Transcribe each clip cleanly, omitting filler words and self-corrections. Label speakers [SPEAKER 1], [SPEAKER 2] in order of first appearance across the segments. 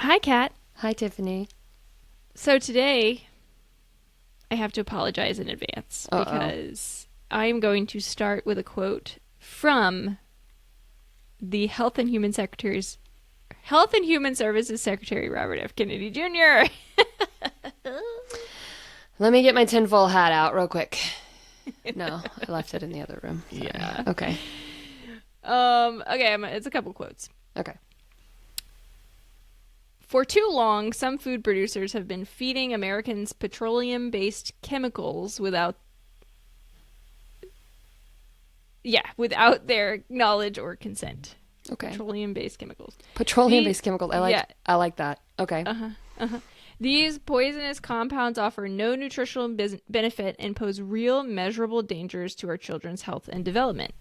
[SPEAKER 1] Hi, Kat.
[SPEAKER 2] Hi, Tiffany.
[SPEAKER 1] So today, I have to apologize in advance because I am going to start with a quote from the Health and Human Services Secretary Robert F. Kennedy Jr.
[SPEAKER 2] Let me get my tinfoil hat out real quick. No, I left it in the other room. Sorry.
[SPEAKER 1] Yeah.
[SPEAKER 2] Okay.
[SPEAKER 1] Okay, it's a couple quotes.
[SPEAKER 2] Okay.
[SPEAKER 1] For too long, some food producers have been feeding Americans petroleum-based chemicals without their knowledge or consent.
[SPEAKER 2] Okay.
[SPEAKER 1] Petroleum-based chemicals.
[SPEAKER 2] Petroleum-based chemicals. I like that. Okay.
[SPEAKER 1] These poisonous compounds offer no nutritional benefit and pose real, measurable dangers to our children's health and development.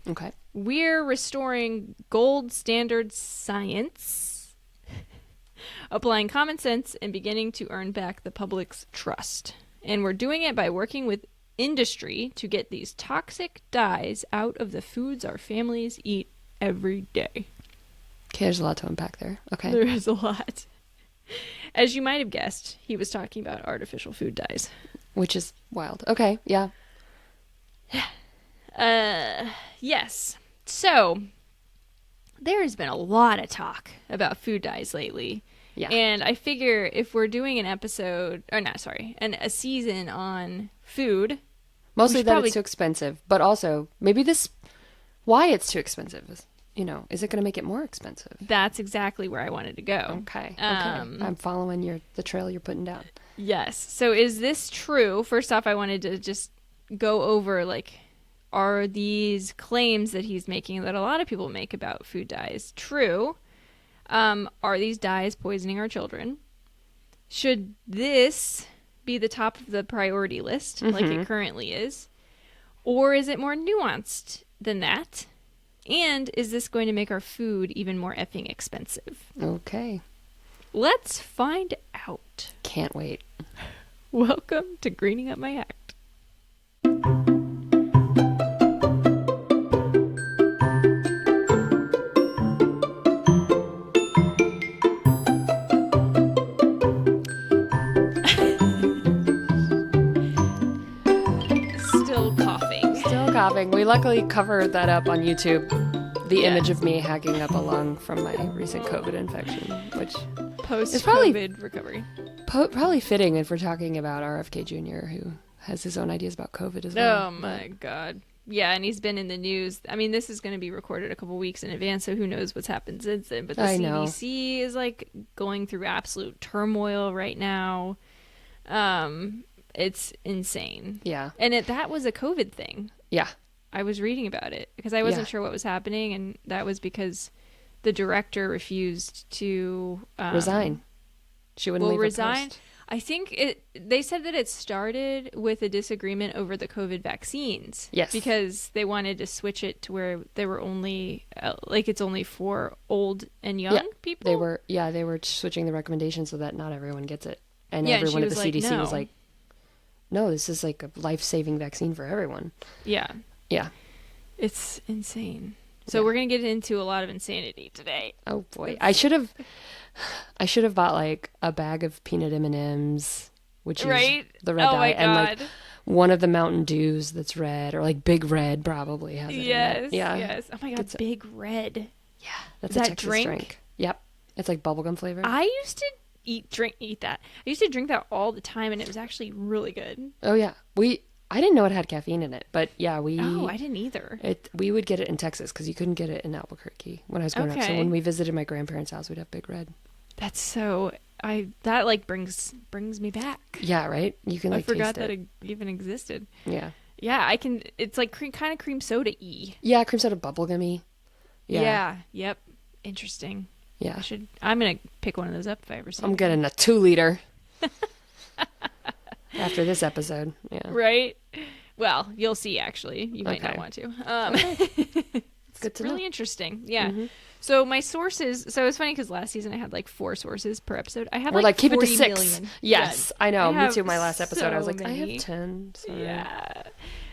[SPEAKER 2] Okay.
[SPEAKER 1] We're restoring gold standard science, applying common sense, and beginning to earn back the public's trust. And we're doing it by working with industry to get these toxic dyes out of the foods our families eat every day.
[SPEAKER 2] Okay, there's a lot to unpack there. Okay.
[SPEAKER 1] There is a lot. As you might have guessed, he was talking about artificial food dyes.
[SPEAKER 2] Which is wild. Okay, yeah.
[SPEAKER 1] Yes. So, there has been a lot of talk about food dyes lately.
[SPEAKER 2] Yeah.
[SPEAKER 1] And I figure if we're doing a season on food.
[SPEAKER 2] Mostly that it's too expensive, but also maybe why it's too expensive is, is it going to make it more expensive?
[SPEAKER 1] That's exactly where I wanted to go.
[SPEAKER 2] Okay. I'm following the trail you're putting down.
[SPEAKER 1] Yes. So is this true? First off, I wanted to just go over, are these claims that he's making that a lot of people make about food dyes true? Are these dyes poisoning our children? Should this be the top of the priority list like it currently is? Or is it more nuanced than that? And is this going to make our food even more effing expensive?
[SPEAKER 2] Okay.
[SPEAKER 1] Let's find out.
[SPEAKER 2] Can't wait.
[SPEAKER 1] Welcome to Greening Up My Act.
[SPEAKER 2] We luckily covered that up on YouTube. The image of me hacking up a lung from my recent COVID infection, which
[SPEAKER 1] is probably recovery.
[SPEAKER 2] Probably fitting if we're talking about RFK Jr., who has his own ideas about COVID as well.
[SPEAKER 1] Oh my God. Yeah, and he's been in the news. I mean, this is going to be recorded a couple weeks in advance, so who knows what's happened since then. But the CDC is going through absolute turmoil right now. It's insane.
[SPEAKER 2] Yeah.
[SPEAKER 1] And that was a COVID thing.
[SPEAKER 2] Yeah.
[SPEAKER 1] I was reading about it because I wasn't sure what was happening, and that was because the director refused to
[SPEAKER 2] resign. She wouldn't
[SPEAKER 1] resign.
[SPEAKER 2] Post.
[SPEAKER 1] I think they said that it started with a disagreement over the COVID vaccines.
[SPEAKER 2] Yes.
[SPEAKER 1] Because they wanted to switch it to where they were only it's only for old and young people.
[SPEAKER 2] They were switching the recommendations so that not everyone gets it. And everyone at the CDC was like, no, this is like a life-saving vaccine for everyone.
[SPEAKER 1] Yeah.
[SPEAKER 2] Yeah.
[SPEAKER 1] It's insane. So we're going to get into a lot of insanity today.
[SPEAKER 2] Oh boy. I should have bought a bag of peanut M&Ms, which is the red dye, and one of the Mountain Dews that's red, or Big Red probably has it.
[SPEAKER 1] Yes.
[SPEAKER 2] In it. Yeah.
[SPEAKER 1] Yes. Oh my God, Big Red.
[SPEAKER 2] Yeah. That's a Texas drink. Yep. It's like bubblegum flavor.
[SPEAKER 1] I used to eat that. I used to drink that all the time, and it was actually really good.
[SPEAKER 2] Oh yeah. I didn't know it had caffeine in it, but yeah,
[SPEAKER 1] Oh, I didn't either.
[SPEAKER 2] We would get it in Texas because you couldn't get it in Albuquerque when I was growing up. So when we visited my grandparents' house, we'd have Big Red.
[SPEAKER 1] That's so that brings me back.
[SPEAKER 2] Yeah, right. You can
[SPEAKER 1] I forgot
[SPEAKER 2] taste
[SPEAKER 1] that it even existed.
[SPEAKER 2] Yeah.
[SPEAKER 1] Yeah, I can. It's kind of cream soda-y.
[SPEAKER 2] Yeah, cream soda bubblegummy.
[SPEAKER 1] Yeah. Yep. Interesting.
[SPEAKER 2] Yeah.
[SPEAKER 1] I'm gonna pick one of those up if I ever see.
[SPEAKER 2] I'm getting a 2-liter. After this episode, yeah.
[SPEAKER 1] Right? Well, you'll see, actually. You might not want to.
[SPEAKER 2] It's good to know.
[SPEAKER 1] Really interesting. Yeah. Mm-hmm. So my sources, so it's funny because last season I had 4 sources per episode. I had
[SPEAKER 2] keep it to 6.
[SPEAKER 1] Million.
[SPEAKER 2] Yes, I know. Me too. My last episode,
[SPEAKER 1] so
[SPEAKER 2] I was
[SPEAKER 1] many.
[SPEAKER 2] I have 10. Sorry.
[SPEAKER 1] Yeah.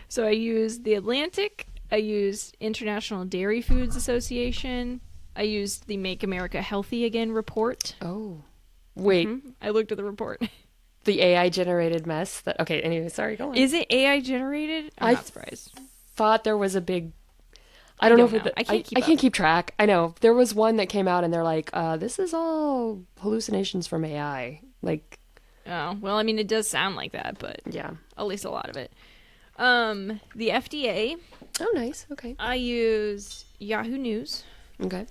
[SPEAKER 1] So I used The Atlantic. I used International Dairy Foods Association. I used the Make America Healthy Again report.
[SPEAKER 2] Oh. Wait.
[SPEAKER 1] I looked at the report.
[SPEAKER 2] The AI generated mess that okay, anyway, sorry, go on.
[SPEAKER 1] Is it AI generated? I'm not surprised.
[SPEAKER 2] Thought there was a big I don't know if
[SPEAKER 1] I
[SPEAKER 2] can't keep track. I know. There was one that came out and they're like, this is all hallucinations from AI. Like
[SPEAKER 1] oh, well, I mean it does sound like that, but
[SPEAKER 2] yeah.
[SPEAKER 1] At least a lot of it. The FDA.
[SPEAKER 2] Oh, nice. Okay.
[SPEAKER 1] I use Yahoo News.
[SPEAKER 2] Okay.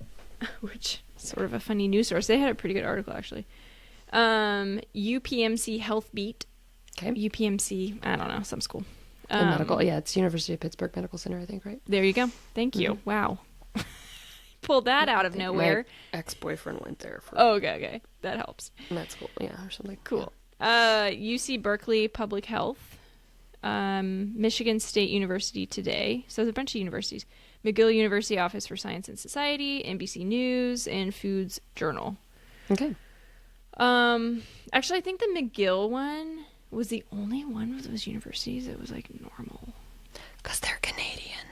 [SPEAKER 1] Which is sort of a funny news source. They had a pretty good article actually. UPMC Health Beat.
[SPEAKER 2] Okay.
[SPEAKER 1] UPMC, I don't know, some school.
[SPEAKER 2] Medical, yeah, it's University of Pittsburgh Medical Center, I think, right?
[SPEAKER 1] There you go. Thank you. Wow. Pulled that out of nowhere.
[SPEAKER 2] My ex-boyfriend went there for...
[SPEAKER 1] Oh, okay. That helps.
[SPEAKER 2] Med school, yeah, or something.
[SPEAKER 1] Cool. Yeah. UC Berkeley Public Health. Michigan State University Today. So there's a bunch of universities. McGill University Office for Science and Society, NBC News, and Foods Journal.
[SPEAKER 2] Okay.
[SPEAKER 1] Actually, I think the McGill one was the only one of those universities that was like normal.
[SPEAKER 2] Because they're Canadian.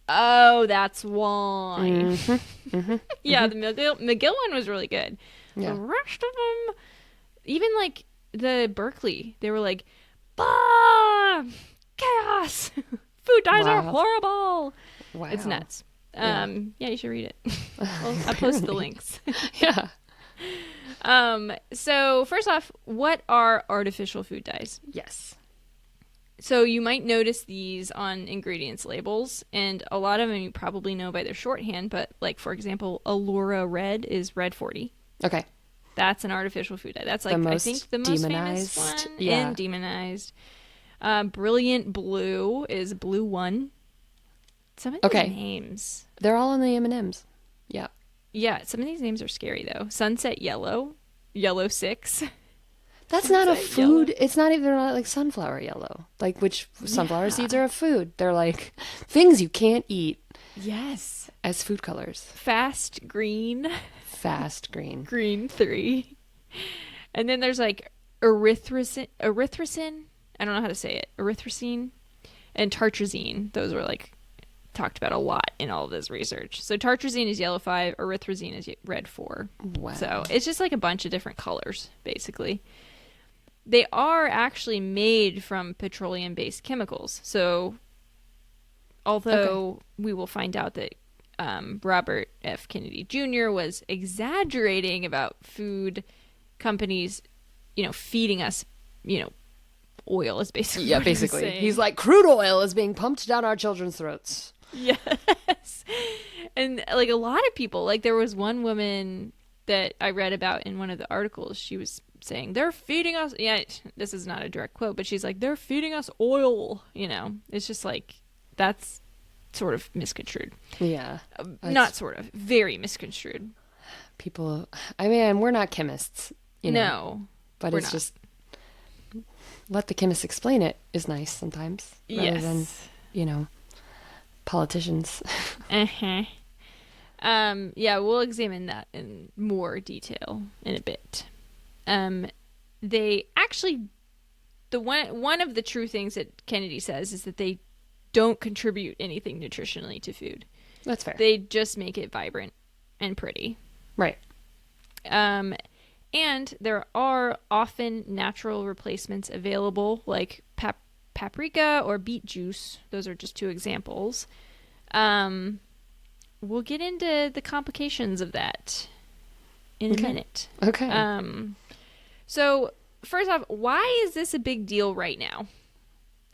[SPEAKER 1] Oh, that's why. Yeah, the McGill one was really good. Yeah. The rest of them, even like the Berkeley, they were like, bah! Chaos! Food dyes are horrible!
[SPEAKER 2] Wow.
[SPEAKER 1] It's nuts. Yeah, you should read it. I'll post the links.
[SPEAKER 2] Yeah.
[SPEAKER 1] So first off, what are artificial food dyes?
[SPEAKER 2] Yes.
[SPEAKER 1] So you might notice these on ingredients labels, and a lot of them you probably know by their shorthand, but like, for example, Allura Red is Red 40.
[SPEAKER 2] Okay.
[SPEAKER 1] That's an artificial food dye. That's like, I think, the most famous one.
[SPEAKER 2] Yeah.
[SPEAKER 1] And demonized. Brilliant Blue is Blue 1. Some of these names.
[SPEAKER 2] They're all in the M&Ms. Yeah.
[SPEAKER 1] Yeah, some of these names are scary, though. Sunset Yellow. Yellow 6.
[SPEAKER 2] That's not a food. Yellow. It's not even, they're not like sunflower yellow. Like, which sunflower seeds are a food. They're like things you can't eat.
[SPEAKER 1] Yes.
[SPEAKER 2] As food colors.
[SPEAKER 1] Fast Green.
[SPEAKER 2] Fast Green.
[SPEAKER 1] Green 3. And then there's like erythricin. I don't know how to say it. Erythricine. And tartrazine. Those were like talked about a lot in all of this research. So tartrazine is yellow 5. Erythricine is red 4.
[SPEAKER 2] Wow.
[SPEAKER 1] So it's just like a bunch of different colors, basically. They are actually made from petroleum-based chemicals. So although we will find out that Robert F. Kennedy Jr. was exaggerating about food companies, feeding us, oil is basically
[SPEAKER 2] what basically. He's like, crude oil is being pumped down our children's throats.
[SPEAKER 1] Yes. And like a lot of people, like there was one woman that I read about in one of the articles, she was saying, they're feeding us, this is not a direct quote, but she's like, they're feeding us oil, it's just like, that's sort of misconstrued.
[SPEAKER 2] Yeah.
[SPEAKER 1] Not sort of, very misconstrued.
[SPEAKER 2] People, I mean, we're not chemists,
[SPEAKER 1] No.
[SPEAKER 2] But it's just, let the chemists explain it is nice sometimes. Rather than, politicians.
[SPEAKER 1] Uh-huh. We'll examine that in more detail in a bit. They actually, one of the true things that Kennedy says is that they don't contribute anything nutritionally to food.
[SPEAKER 2] That's fair.
[SPEAKER 1] They just make it vibrant and pretty.
[SPEAKER 2] Right.
[SPEAKER 1] And there are often natural replacements available, like paprika or beet juice. Those are just 2 examples. We'll get into the complications of that in a minute.
[SPEAKER 2] Okay.
[SPEAKER 1] So, first off, why is this a big deal right now?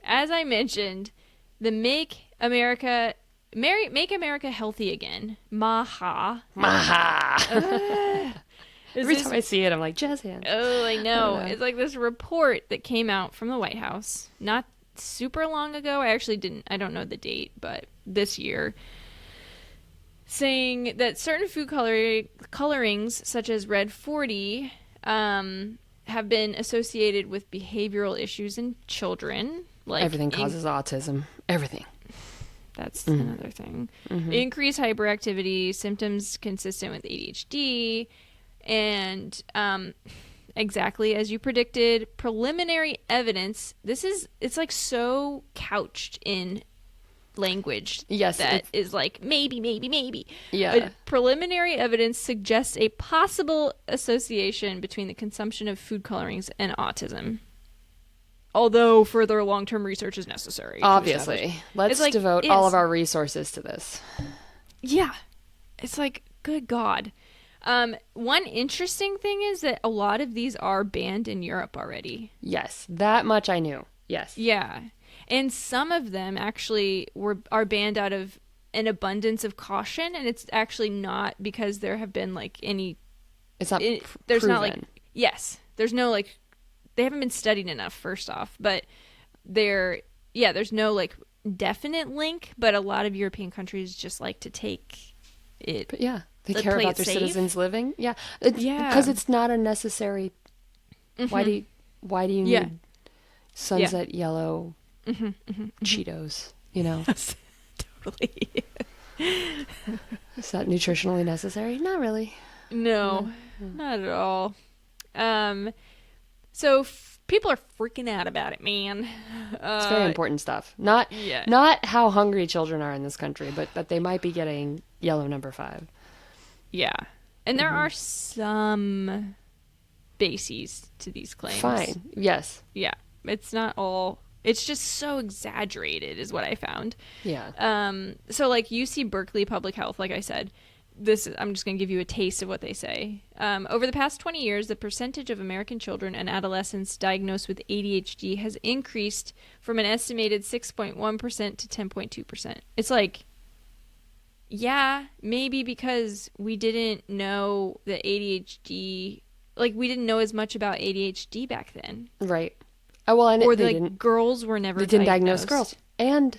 [SPEAKER 1] As I mentioned, the Make America Healthy Again, MAHA.
[SPEAKER 2] MAHA. Every time I see it, I'm like, jazz hands.
[SPEAKER 1] Oh, I know. It's like this report that came out from the White House not super long ago. I don't know the date, but this year, saying that certain food colorings, such as Red 40, have been associated with behavioral issues in children. Like
[SPEAKER 2] everything causes autism. Everything.
[SPEAKER 1] That's another thing. Mm-hmm. Increased hyperactivity, symptoms consistent with ADHD, and exactly as you predicted, preliminary evidence. It's like so couched in language
[SPEAKER 2] yes,
[SPEAKER 1] that is like maybe.
[SPEAKER 2] Yeah.
[SPEAKER 1] But preliminary evidence suggests a possible association between the consumption of food colorings and autism. Although further long-term research is necessary.
[SPEAKER 2] Obviously. Let's like, devote all of our resources to this.
[SPEAKER 1] Yeah. It's like, good God. One interesting thing is that a lot of these are banned in Europe already.
[SPEAKER 2] Yes, that much I knew. Yes.
[SPEAKER 1] Yeah. And some of them actually are banned out of an abundance of caution, and it's actually not because there have been like any.
[SPEAKER 2] It's not.
[SPEAKER 1] There's
[SPEAKER 2] proven.
[SPEAKER 1] not like yes. There's no like. They haven't been studied enough. First off, but there's no like definite link. But a lot of European countries just like to take it.
[SPEAKER 2] But yeah, they care about their citizens living. Yeah, because it's not a necessary. Mm-hmm. Why do you need sunset yellow? Cheetos, you know.
[SPEAKER 1] Yes, totally.
[SPEAKER 2] Is that nutritionally necessary? Not really.
[SPEAKER 1] No, not at all. So people are freaking out about it, man.
[SPEAKER 2] It's very important stuff. Not how hungry children are in this country, but that they might be getting yellow number 5.
[SPEAKER 1] Yeah, and there are some bases to these claims.
[SPEAKER 2] Fine. Yes.
[SPEAKER 1] Yeah, it's not all. It's just so exaggerated is what I found.
[SPEAKER 2] Yeah.
[SPEAKER 1] So like UC Berkeley Public Health, like I said, I'm just going to give you a taste of what they say. Over the past 20 years, the percentage of American children and adolescents diagnosed with ADHD has increased from an estimated 6.1% to 10.2%. It's like, yeah, maybe because we didn't know the ADHD, like we didn't know as much about ADHD back then.
[SPEAKER 2] Right. Oh, well, and
[SPEAKER 1] girls were never
[SPEAKER 2] they didn't diagnose girls. And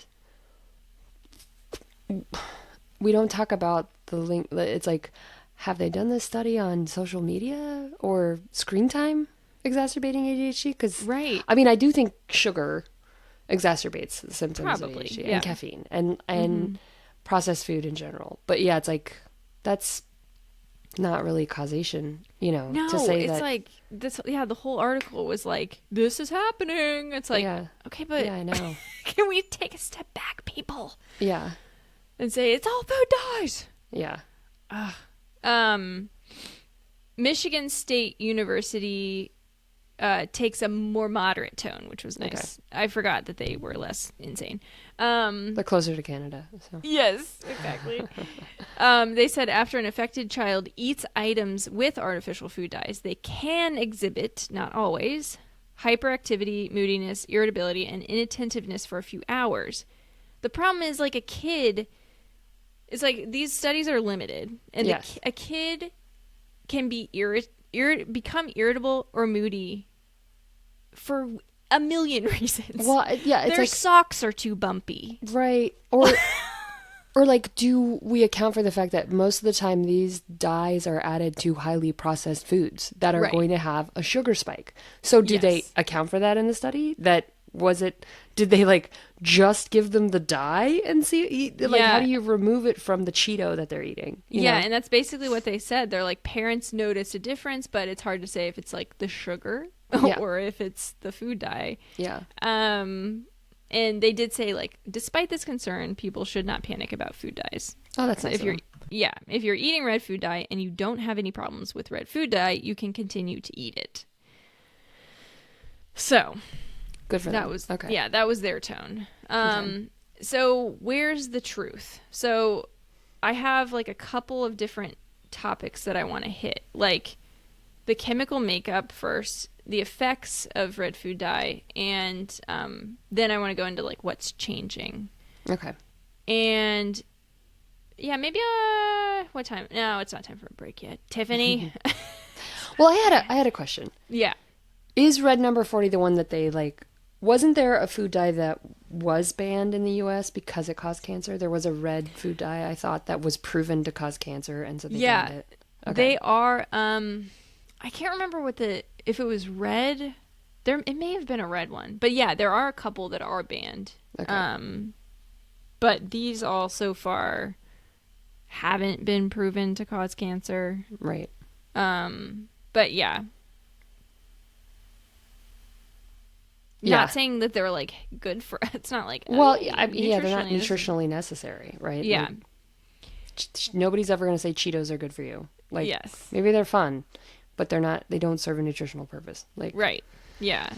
[SPEAKER 2] we don't talk about the link. It's like, have they done this study on social media or screen time exacerbating ADHD? Because,
[SPEAKER 1] right.
[SPEAKER 2] I mean, I do think sugar exacerbates the symptoms of ADHD
[SPEAKER 1] yeah.
[SPEAKER 2] and caffeine and processed food in general. But yeah, it's like, that's not really causation, you know, to say
[SPEAKER 1] it's
[SPEAKER 2] that.
[SPEAKER 1] Like this. Yeah, the whole article was like, this is happening. It's like, okay, but
[SPEAKER 2] yeah, I know.
[SPEAKER 1] Can we take a step back, people?
[SPEAKER 2] Yeah.
[SPEAKER 1] And say it's all food dyes.
[SPEAKER 2] Yeah.
[SPEAKER 1] Michigan State University takes a more moderate tone, which was nice. Okay. I forgot that they were less insane.
[SPEAKER 2] They're closer to Canada. So.
[SPEAKER 1] Yes, exactly. They said after an affected child eats items with artificial food dyes, they can exhibit, not always, hyperactivity, moodiness, irritability, and inattentiveness for a few hours. The problem is, like, a kid... It's like these studies are limited, and a kid can be become irritable or moody for a million reasons.
[SPEAKER 2] Well, yeah, it's
[SPEAKER 1] their
[SPEAKER 2] like
[SPEAKER 1] socks are too bumpy,
[SPEAKER 2] right? Or like, do we account for the fact that most of the time these dyes are added to highly processed foods that are going to have a sugar spike? So, do they account for that in the study? Did they like just give them the dye and see like how do you remove it from the Cheeto that they're eating? You know?
[SPEAKER 1] And that's basically what they said. They're like, parents notice a difference, but it's hard to say if it's like the sugar or if it's the food dye.
[SPEAKER 2] Yeah.
[SPEAKER 1] And they did say, like, despite this concern, people should not panic about food dyes.
[SPEAKER 2] Oh, that's nice.
[SPEAKER 1] If you're eating red food dye and you don't have any problems with red food dye, you can continue to eat it. So
[SPEAKER 2] good for them.
[SPEAKER 1] That was their tone. So where's the truth? So I have like a couple of different topics that I want to hit, like the chemical makeup first, the effects of red food dye, and then I want to go into like what's changing.
[SPEAKER 2] Okay.
[SPEAKER 1] And maybe what time? No, it's not time for a break yet. Tiffany.
[SPEAKER 2] Well, I had a question.
[SPEAKER 1] Yeah.
[SPEAKER 2] Is red number 40 the one that they like? Wasn't there a food dye that was banned in the U.S. because it caused cancer? There was a red food dye, I thought, that was proven to cause cancer, and so they banned it. Okay.
[SPEAKER 1] They are. I can't remember if it was red. It may have been a red one, but yeah, there are a couple that are banned. Okay. But these all so far haven't been proven to cause cancer.
[SPEAKER 2] Right.
[SPEAKER 1] But yeah. Not saying that they're like good for, it's not like,
[SPEAKER 2] well, they're not nutritionally necessary, right?
[SPEAKER 1] Yeah.
[SPEAKER 2] Like, nobody's ever going to say Cheetos are good for you. Like,
[SPEAKER 1] yes.
[SPEAKER 2] Maybe they're fun, but they don't serve a nutritional purpose. Like,
[SPEAKER 1] right. Yeah.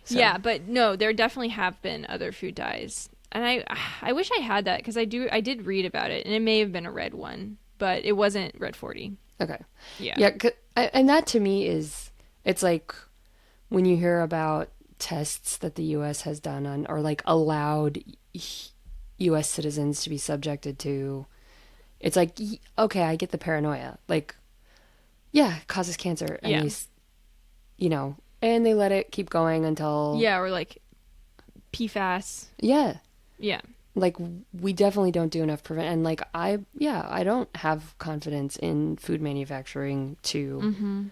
[SPEAKER 1] So. Yeah, but no, there definitely have been other food dyes. And I wish I had that, because I did read about it, and it may have been a red one, but it wasn't red 40.
[SPEAKER 2] Okay.
[SPEAKER 1] Yeah.
[SPEAKER 2] Yeah, and that to me it's like when you hear about tests that the U.S. has done on, or like allowed U.S. citizens to be subjected to, it's like, okay, I get the paranoia. Like, yeah, it causes cancer. And these, and they let it keep going until...
[SPEAKER 1] Yeah, or like PFAS.
[SPEAKER 2] Yeah.
[SPEAKER 1] Yeah.
[SPEAKER 2] Like, we definitely don't do enough prevent. And like, I don't have confidence in food manufacturing to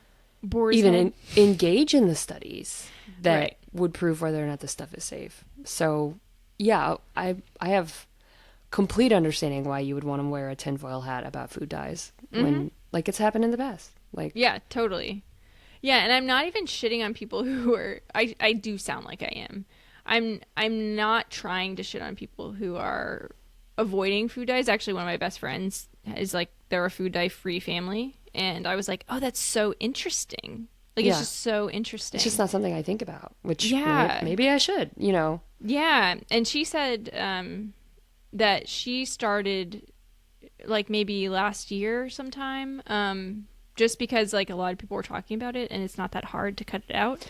[SPEAKER 2] even engage in the studies that would prove whether or not the stuff is safe. So, yeah, I have complete understanding why you would want to wear a tinfoil hat about food dyes when, like, it's happened in the past. Like,
[SPEAKER 1] yeah, totally. Yeah, and I'm not even shitting on people who are... I do sound like I am. I'm not trying to shit on people who are avoiding food dyes. Actually, one of my best friends is like, they're a food dye free family, and I was like, oh, that's so interesting. Like, it's just so interesting.
[SPEAKER 2] It's just not something I think about, which maybe I should,
[SPEAKER 1] Yeah, and she said that she started like maybe last year sometime, just because like a lot of people were talking about it, and it's not that hard to cut it out.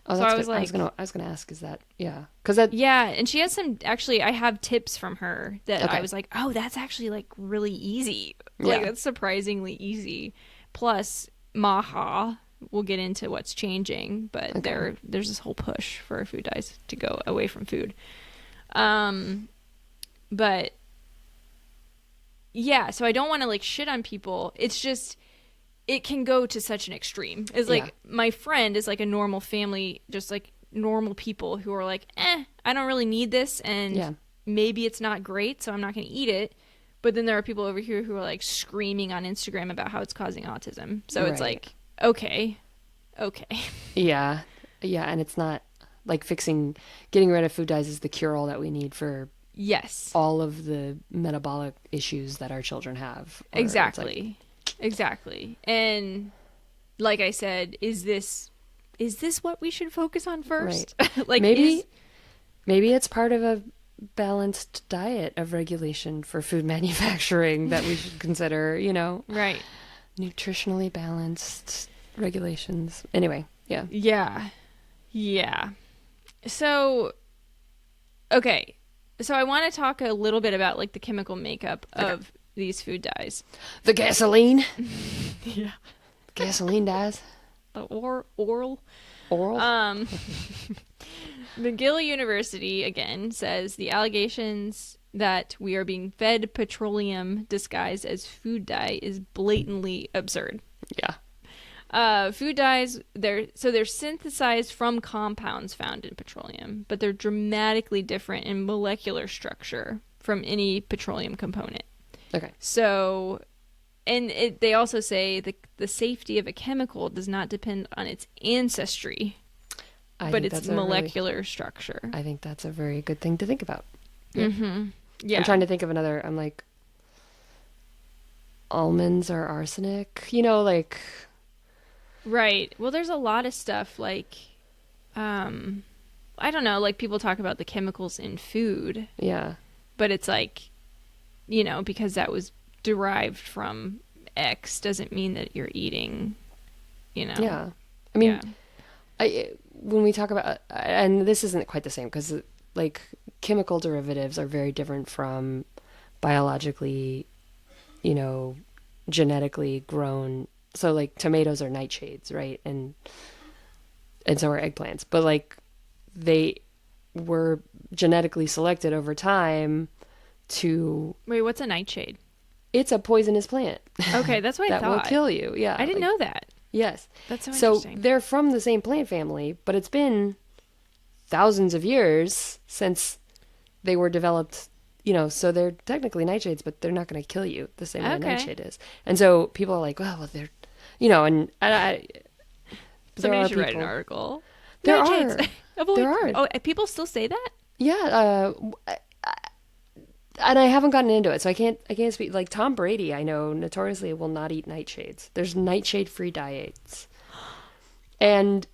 [SPEAKER 2] Oh, so I was like, I was gonna ask, is that
[SPEAKER 1] and she has some, actually, I have tips from her that I was like, oh, that's actually like really easy. Like, that's surprisingly easy. Plus MAHA, we'll get into what's changing, but there's this whole push for food dyes to go away from food. But yeah, so I don't want to like shit on people. It's just, it can go to such an extreme. It's like, my friend is like a normal family, just like normal people who are like, I don't really need this, and maybe it's not great, so I'm not going to eat it. But then there are people over here who are like screaming on Instagram about how it's causing autism. So it's like, okay.
[SPEAKER 2] Yeah, and it's not like getting rid of food dyes is the cure-all that we need for all of the metabolic issues that our children have.
[SPEAKER 1] Exactly. And like I said, is this what we should focus on first?
[SPEAKER 2] Right. Like, maybe it's part of a balanced diet of regulation for food manufacturing that we should consider,
[SPEAKER 1] right,
[SPEAKER 2] nutritionally balanced regulations. Anyway,
[SPEAKER 1] yeah. So I want to talk a little bit about like the chemical makeup of these food dyes.
[SPEAKER 2] The gasoline.
[SPEAKER 1] Yeah.
[SPEAKER 2] Gasoline dyes.
[SPEAKER 1] The oral. McGill University, again, says the allegations that we are being fed petroleum disguised as food dye is blatantly absurd.
[SPEAKER 2] Yeah.
[SPEAKER 1] Food dyes, they're synthesized from compounds found in petroleum, but they're dramatically different in molecular structure from any petroleum component.
[SPEAKER 2] Okay.
[SPEAKER 1] So, and they also say the safety of a chemical does not depend on its ancestry, but its molecular structure.
[SPEAKER 2] I think that's a very good thing to think about.
[SPEAKER 1] Yeah. Mm-hmm. Yeah.
[SPEAKER 2] I'm trying to think of another. I'm like, almonds are arsenic, like.
[SPEAKER 1] Right. Well, there's a lot of stuff like, I don't know, like people talk about the chemicals in food.
[SPEAKER 2] Yeah.
[SPEAKER 1] But it's like, because that was derived from X doesn't mean that you're eating,
[SPEAKER 2] Yeah. I mean, when we talk about, and this isn't quite the same because like chemical derivatives are very different from biologically, genetically grown. So like tomatoes are nightshades, right? And so are eggplants. But like they were genetically selected over time to...
[SPEAKER 1] Wait, what's a nightshade?
[SPEAKER 2] It's a poisonous plant.
[SPEAKER 1] Okay, that's what I thought.
[SPEAKER 2] That will kill you. Yeah.
[SPEAKER 1] I didn't know that.
[SPEAKER 2] Yes.
[SPEAKER 1] That's so interesting.
[SPEAKER 2] So they're from the same plant family, but it's been thousands of years since they were developed, so they're technically nightshades, but they're not going to kill you the same way a nightshade is. And so people are like, well, they're, and I
[SPEAKER 1] somebody should write an article.
[SPEAKER 2] There
[SPEAKER 1] nightshades.
[SPEAKER 2] are.
[SPEAKER 1] Avoid.
[SPEAKER 2] There are.
[SPEAKER 1] Oh, people still say that?
[SPEAKER 2] Yeah. And I haven't gotten into it, so I can't speak. Like Tom Brady, I know notoriously will not eat nightshades. There's nightshade-free diets, and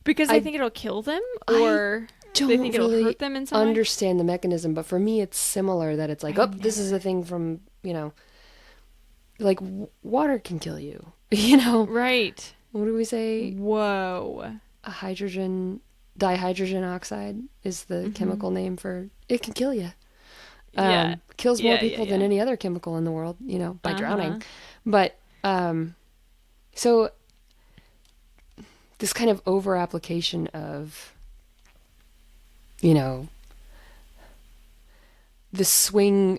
[SPEAKER 1] because they think it'll kill them, or they think it'll hurt them in some way.
[SPEAKER 2] Understand the mechanism, but for me, it's similar. That it's like, this is a thing from like water can kill you.
[SPEAKER 1] Right?
[SPEAKER 2] What do we say?
[SPEAKER 1] Whoa.
[SPEAKER 2] Dihydrogen oxide is the chemical name for it. Can kill you.
[SPEAKER 1] Yeah.
[SPEAKER 2] Kills more people than any other chemical in the world, by drowning. But, so this kind of over application of, the swing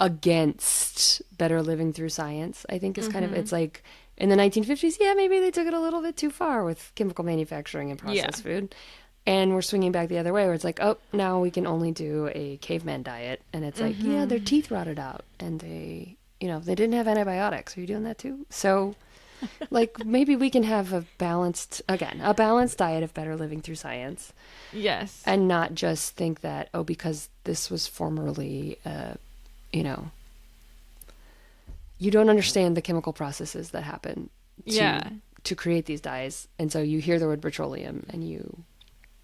[SPEAKER 2] against better living through science, I think is kind of, it's like in the 1950s, maybe they took it a little bit too far with chemical manufacturing and processed food. And we're swinging back the other way where it's like, now we can only do a caveman diet. And it's like, their teeth rotted out and they didn't have antibiotics. Are you doing that too? So like maybe we can have a balanced diet of better living through science.
[SPEAKER 1] Yes.
[SPEAKER 2] And not just think that, because this was formerly, you don't understand the chemical processes that happen to create these dyes. And so you hear the word petroleum and you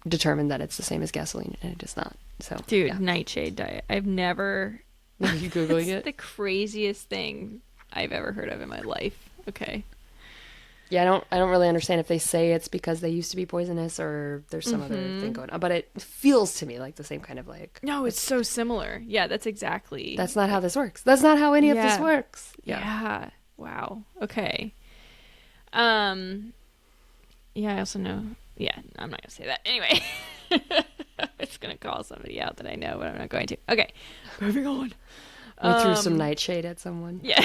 [SPEAKER 2] determine that it's the same as gasoline, and it is not. So,
[SPEAKER 1] nightshade diet. I've never.
[SPEAKER 2] Are you Googling it?
[SPEAKER 1] The craziest thing I've ever heard of in my life. Okay.
[SPEAKER 2] Yeah, I don't really understand if they say it's because they used to be poisonous or there's some other thing going on, but it feels to me like the same kind of like.
[SPEAKER 1] No, it's so similar. Yeah, that's exactly.
[SPEAKER 2] That's not how this works. That's not how any of this works.
[SPEAKER 1] Yeah. Wow. Okay. Yeah, I also know. Yeah, I'm not going to say that. Anyway, it's going to call somebody out that I know, but I'm not going to. Okay, moving on.
[SPEAKER 2] We threw some nightshade at someone.
[SPEAKER 1] Yeah.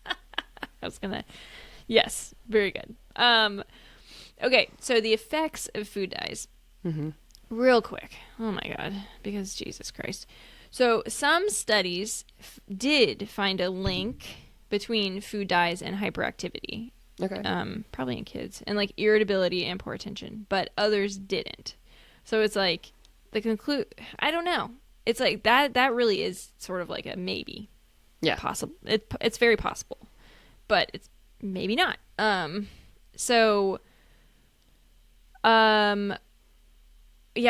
[SPEAKER 1] I was going to. Yes, very good. Okay, so the effects of food dyes. Real quick. Oh my God, because Jesus Christ. So some studies did find a link between food dyes and hyperactivity.
[SPEAKER 2] Okay.
[SPEAKER 1] Probably in kids, and like irritability and poor attention, but others didn't. So it's like I don't know. It's like that really is sort of like a maybe.
[SPEAKER 2] Yeah.
[SPEAKER 1] Possible. It's very possible, but it's maybe not. Yeah,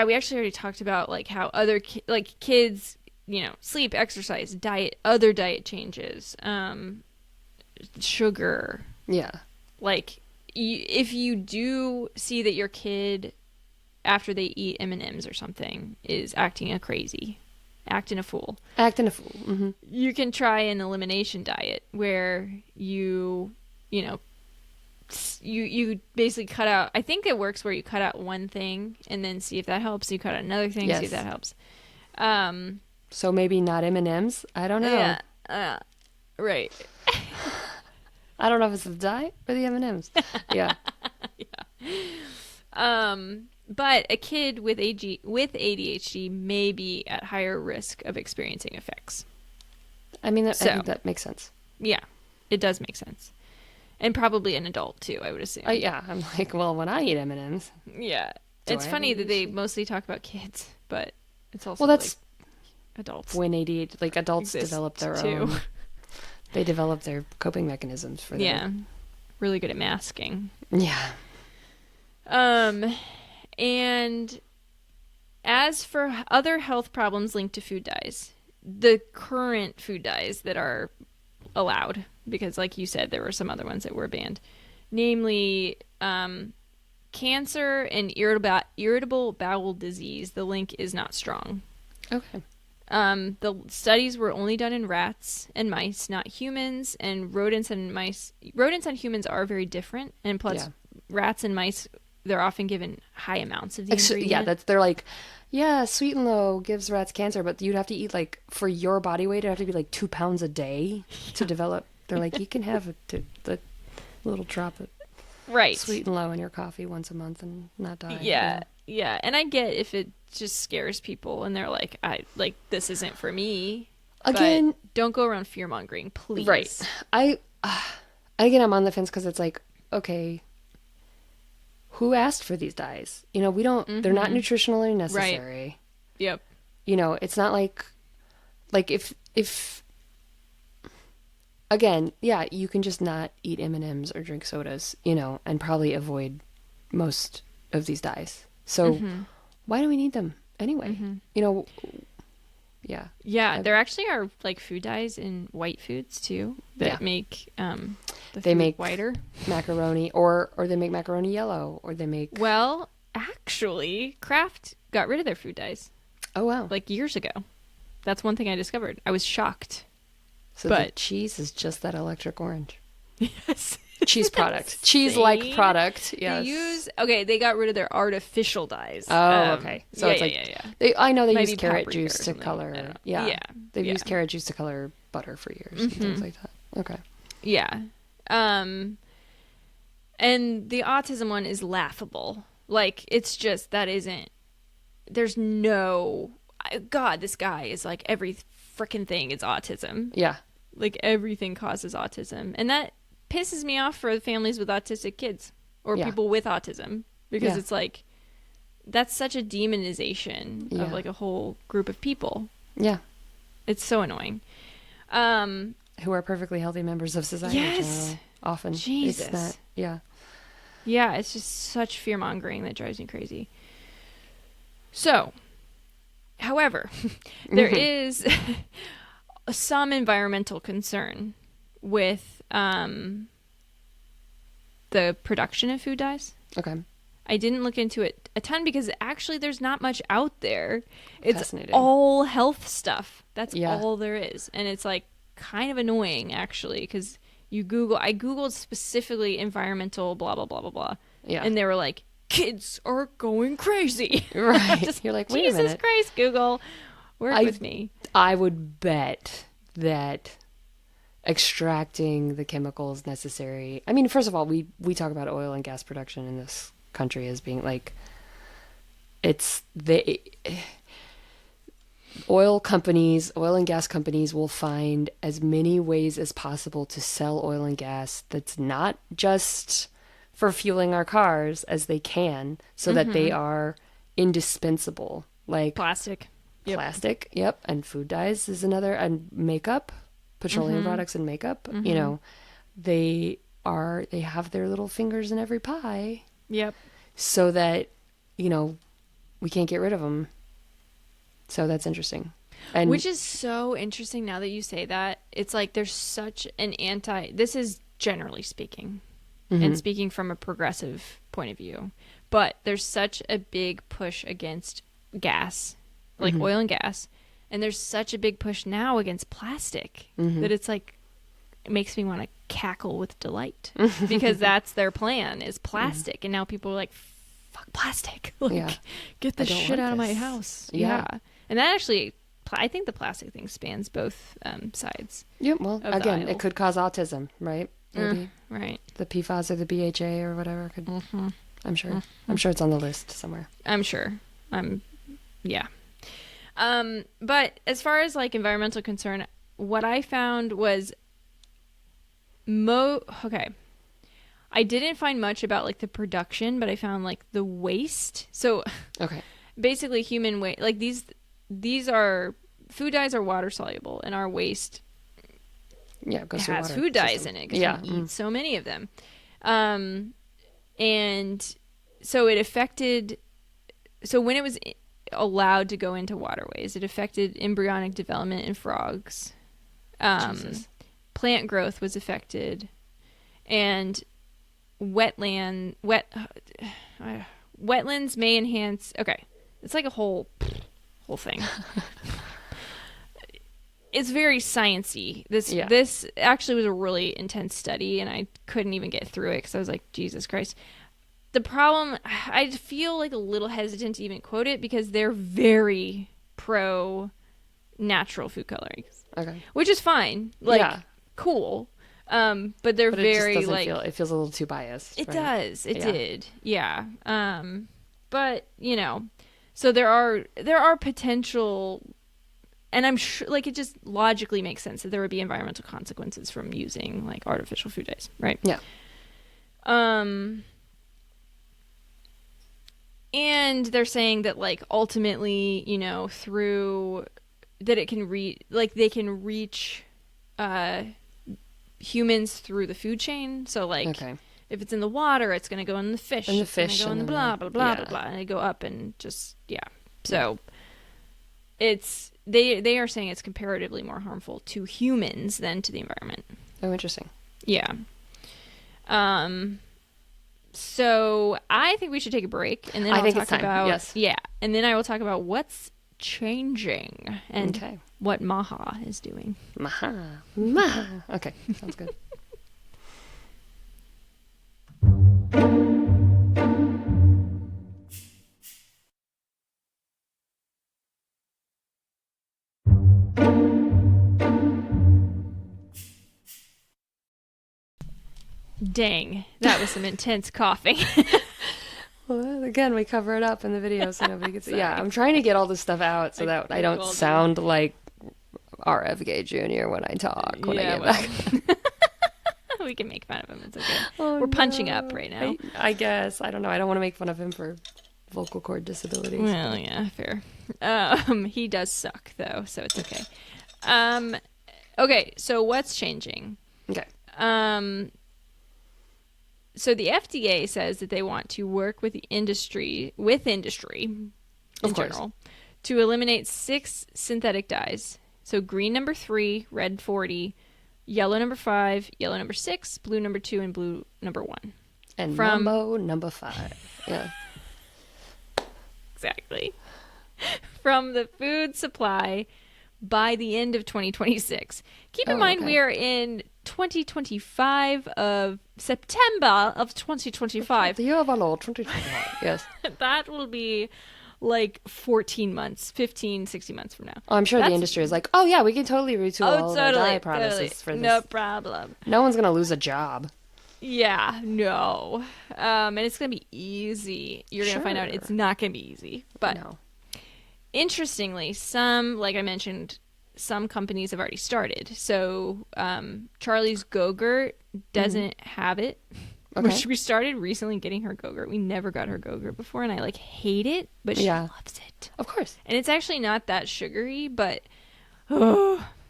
[SPEAKER 1] we actually already talked about like how other kids, sleep, exercise, diet, other diet changes, sugar.
[SPEAKER 2] Yeah.
[SPEAKER 1] Like, if you do see that your kid, after they eat M&Ms or something, is acting a fool. You can try an elimination diet where you basically cut out. I think it works where you cut out one thing and then see if that helps. You cut out another thing, see if that helps.
[SPEAKER 2] So maybe not M&Ms. I don't know.
[SPEAKER 1] Yeah. Right.
[SPEAKER 2] I don't know if it's the diet or the M&Ms. Yeah.
[SPEAKER 1] But a kid with ADHD may be at higher risk of experiencing effects.
[SPEAKER 2] I mean, I think that makes sense.
[SPEAKER 1] Yeah, it does make sense. And probably an adult, too, I would assume.
[SPEAKER 2] Yeah, I'm like, well, when I eat M&Ms.
[SPEAKER 1] Yeah. It's funny that they mostly talk about kids, but it's also
[SPEAKER 2] that's
[SPEAKER 1] adults.
[SPEAKER 2] When ADHD, like adults develop their own. They develop their coping mechanisms for that.
[SPEAKER 1] Yeah. Really good at masking.
[SPEAKER 2] Yeah.
[SPEAKER 1] And as for other health problems linked to food dyes, the current food dyes that are allowed, because like you said, there were some other ones that were banned, namely cancer and irritable bowel disease, the link is not strong.
[SPEAKER 2] Okay.
[SPEAKER 1] The studies were only done in rats and mice, not humans, and rodents and humans are very different. And plus, rats and mice, they're often given high amounts of the ingredient.
[SPEAKER 2] They're like, sweet and low gives rats cancer, but you'd have to eat like, for your body weight, it'd have to be like 2 pounds a day to develop. They're like, you can have the little drop of sweet and low in your coffee once a month and not die.
[SPEAKER 1] Yeah, and I get if it just scares people and they're like, this isn't for me. Again, but don't go around fear mongering, please.
[SPEAKER 2] Right. I'm on the fence because it's like, okay, who asked for these dyes? You know, we don't, they're not nutritionally necessary.
[SPEAKER 1] Right. Yep.
[SPEAKER 2] You know, it's not like if, again, yeah, you can just not eat M&Ms or drink sodas, you know, and probably avoid most of these dyes. So why do we need them anyway? You know, yeah.
[SPEAKER 1] Yeah, there actually are like food dyes in white foods too that make they
[SPEAKER 2] make
[SPEAKER 1] whiter
[SPEAKER 2] macaroni, or they make macaroni yellow, or they make.
[SPEAKER 1] Well, actually, Kraft got rid of their food dyes.
[SPEAKER 2] Oh wow!
[SPEAKER 1] Like years ago. That's one thing I discovered. I was shocked.
[SPEAKER 2] So the cheese is just that electric orange.
[SPEAKER 1] Yes.
[SPEAKER 2] Cheese product. Cheese-like product. Yes.
[SPEAKER 1] They got rid of their artificial dyes.
[SPEAKER 2] Oh, okay. So it's I know they use carrot juice to color. Yeah. They've used carrot juice to color butter for years and things like that. Okay.
[SPEAKER 1] Yeah. And the autism one is laughable. Like, it's just, there's no, God, this guy is like, every freaking thing is autism.
[SPEAKER 2] Yeah.
[SPEAKER 1] Like, everything causes autism. And that pisses me off for families with autistic kids or people with autism, because it's like, that's such a demonization of like a whole group of people.
[SPEAKER 2] Yeah.
[SPEAKER 1] It's so annoying.
[SPEAKER 2] Who are perfectly healthy members of society.
[SPEAKER 1] Yes.
[SPEAKER 2] Often.
[SPEAKER 1] Jesus.
[SPEAKER 2] It's not,
[SPEAKER 1] Yeah, it's just such fear-mongering that drives me crazy. So, however, there is some environmental concern with the production of food dyes.
[SPEAKER 2] Okay.
[SPEAKER 1] I didn't look into it a ton because actually there's not much out there. It's all health stuff. That's all there is. And it's like kind of annoying actually, because I Googled specifically environmental blah, blah, blah, blah, blah. Yeah. And they were like, kids are going crazy.
[SPEAKER 2] Right. You're like, wait a minute.
[SPEAKER 1] Jesus Christ, Google. Work with me.
[SPEAKER 2] I would bet that extracting the chemicals necessary. I mean, first of all, we talk about oil and gas production in this country as being like, oil and gas companies will find as many ways as possible to sell oil and gas that's not just for fueling our cars as they can, so that they are indispensable. Like
[SPEAKER 1] plastic,
[SPEAKER 2] yep, and food dyes is another, and makeup, petroleum products and makeup. You know, they have their little fingers in every pie.
[SPEAKER 1] Yep.
[SPEAKER 2] So that, you know, we can't get rid of them. So that's interesting. And
[SPEAKER 1] which is so interesting now that you say that. It's like there's such an this is generally speaking, and speaking from a progressive point of view, but there's such a big push against gas, like oil and gas, and there's such a big push now against plastic that it's like, it makes me want to cackle with delight, because that's their plan, is plastic. And now people are like, fuck plastic. Like, get the shit out of my house. Yeah. And that actually, I think the plastic thing spans both sides.
[SPEAKER 2] Yeah, well, again, it could cause autism, right? Maybe.
[SPEAKER 1] Right.
[SPEAKER 2] The PFAS or the BHA or whatever could. I'm sure. I'm sure it's on the list somewhere.
[SPEAKER 1] I'm sure. Yeah. But as far as like environmental concern, what I found was okay. I didn't find much about like the production, but I found like the waste. So basically human waste, like these are, food dyes are water soluble, and our waste
[SPEAKER 2] goes
[SPEAKER 1] has food dyes in it because we eat so many of them. And so it affected, so when it was allowed to go into waterways, it affected embryonic development in frogs. Plant growth was affected, and wetlands may enhance. Okay, it's like a whole thing. It's very sciencey. This actually was a really intense study, and I couldn't even get through it because I was like, Jesus Christ. The problem, I feel like a little hesitant to even quote it because they're very pro natural food coloring. Okay. Which is fine. Like, cool. But they're very,
[SPEAKER 2] it just
[SPEAKER 1] like...
[SPEAKER 2] it feels a little too biased.
[SPEAKER 1] It does. It did. Yeah. But, you know, so there are potential... And I'm sure, like, it just logically makes sense that there would be environmental consequences from using, like, artificial food dyes, right?
[SPEAKER 2] Yeah.
[SPEAKER 1] And they're saying that, like, ultimately, through that it can they can reach humans through the food chain. So, like, if it's in the water, it's going to go in the fish.
[SPEAKER 2] And the
[SPEAKER 1] it's going
[SPEAKER 2] fish
[SPEAKER 1] to go in the blah, blah, blah, blah, blah. And they go up and just, So it's, they are saying it's comparatively more harmful to humans than to the environment.
[SPEAKER 2] Oh, interesting.
[SPEAKER 1] Yeah. So I think we should take a break, and then I'll talk about and then I will talk about what's changing and what MAHA is doing.
[SPEAKER 2] MAHA. Okay, sounds good.
[SPEAKER 1] Dang, that was some intense coughing.
[SPEAKER 2] Well, again, we cover it up in the video so nobody gets it. Yeah, I'm trying to get all this stuff out so that I don't sound like RFK Jr. when I talk. When I get back.
[SPEAKER 1] We can make fun of him. It's okay. We're punching up right now.
[SPEAKER 2] I guess. I don't know. I don't want to make fun of him for vocal cord disabilities.
[SPEAKER 1] Well, yeah, fair. He does suck, though, so it's okay. Okay, so what's changing?
[SPEAKER 2] Okay.
[SPEAKER 1] So the FDA says that they want to work with industry in general, to eliminate 6 synthetic dyes. So green number 3, red 40, yellow number 5, yellow number 6, blue number 2, and blue number 1.
[SPEAKER 2] And mambo number 5. Yeah.
[SPEAKER 1] Exactly. From the food supply by the end of 2026. Keep in mind we are in 2025 of September of 2025.
[SPEAKER 2] The year of our Lord, 2025. Yes.
[SPEAKER 1] That will be like 14 months, 15, 16 months from now.
[SPEAKER 2] Oh, I'm sure the industry is like, oh yeah, we can totally retool all of our dye processes for this.
[SPEAKER 1] No problem.
[SPEAKER 2] No one's going to lose a job.
[SPEAKER 1] Yeah, no. And it's going to be easy. You're going to find out it's not going to be easy. But interestingly, like I mentioned, some companies have already started. So Charlie's Go-Gurt doesn't have it. Which we started recently getting her Go-Gurt. We never got her Go-Gurt before, and I hate it, but she loves it.
[SPEAKER 2] Of course.
[SPEAKER 1] And it's actually not that sugary, but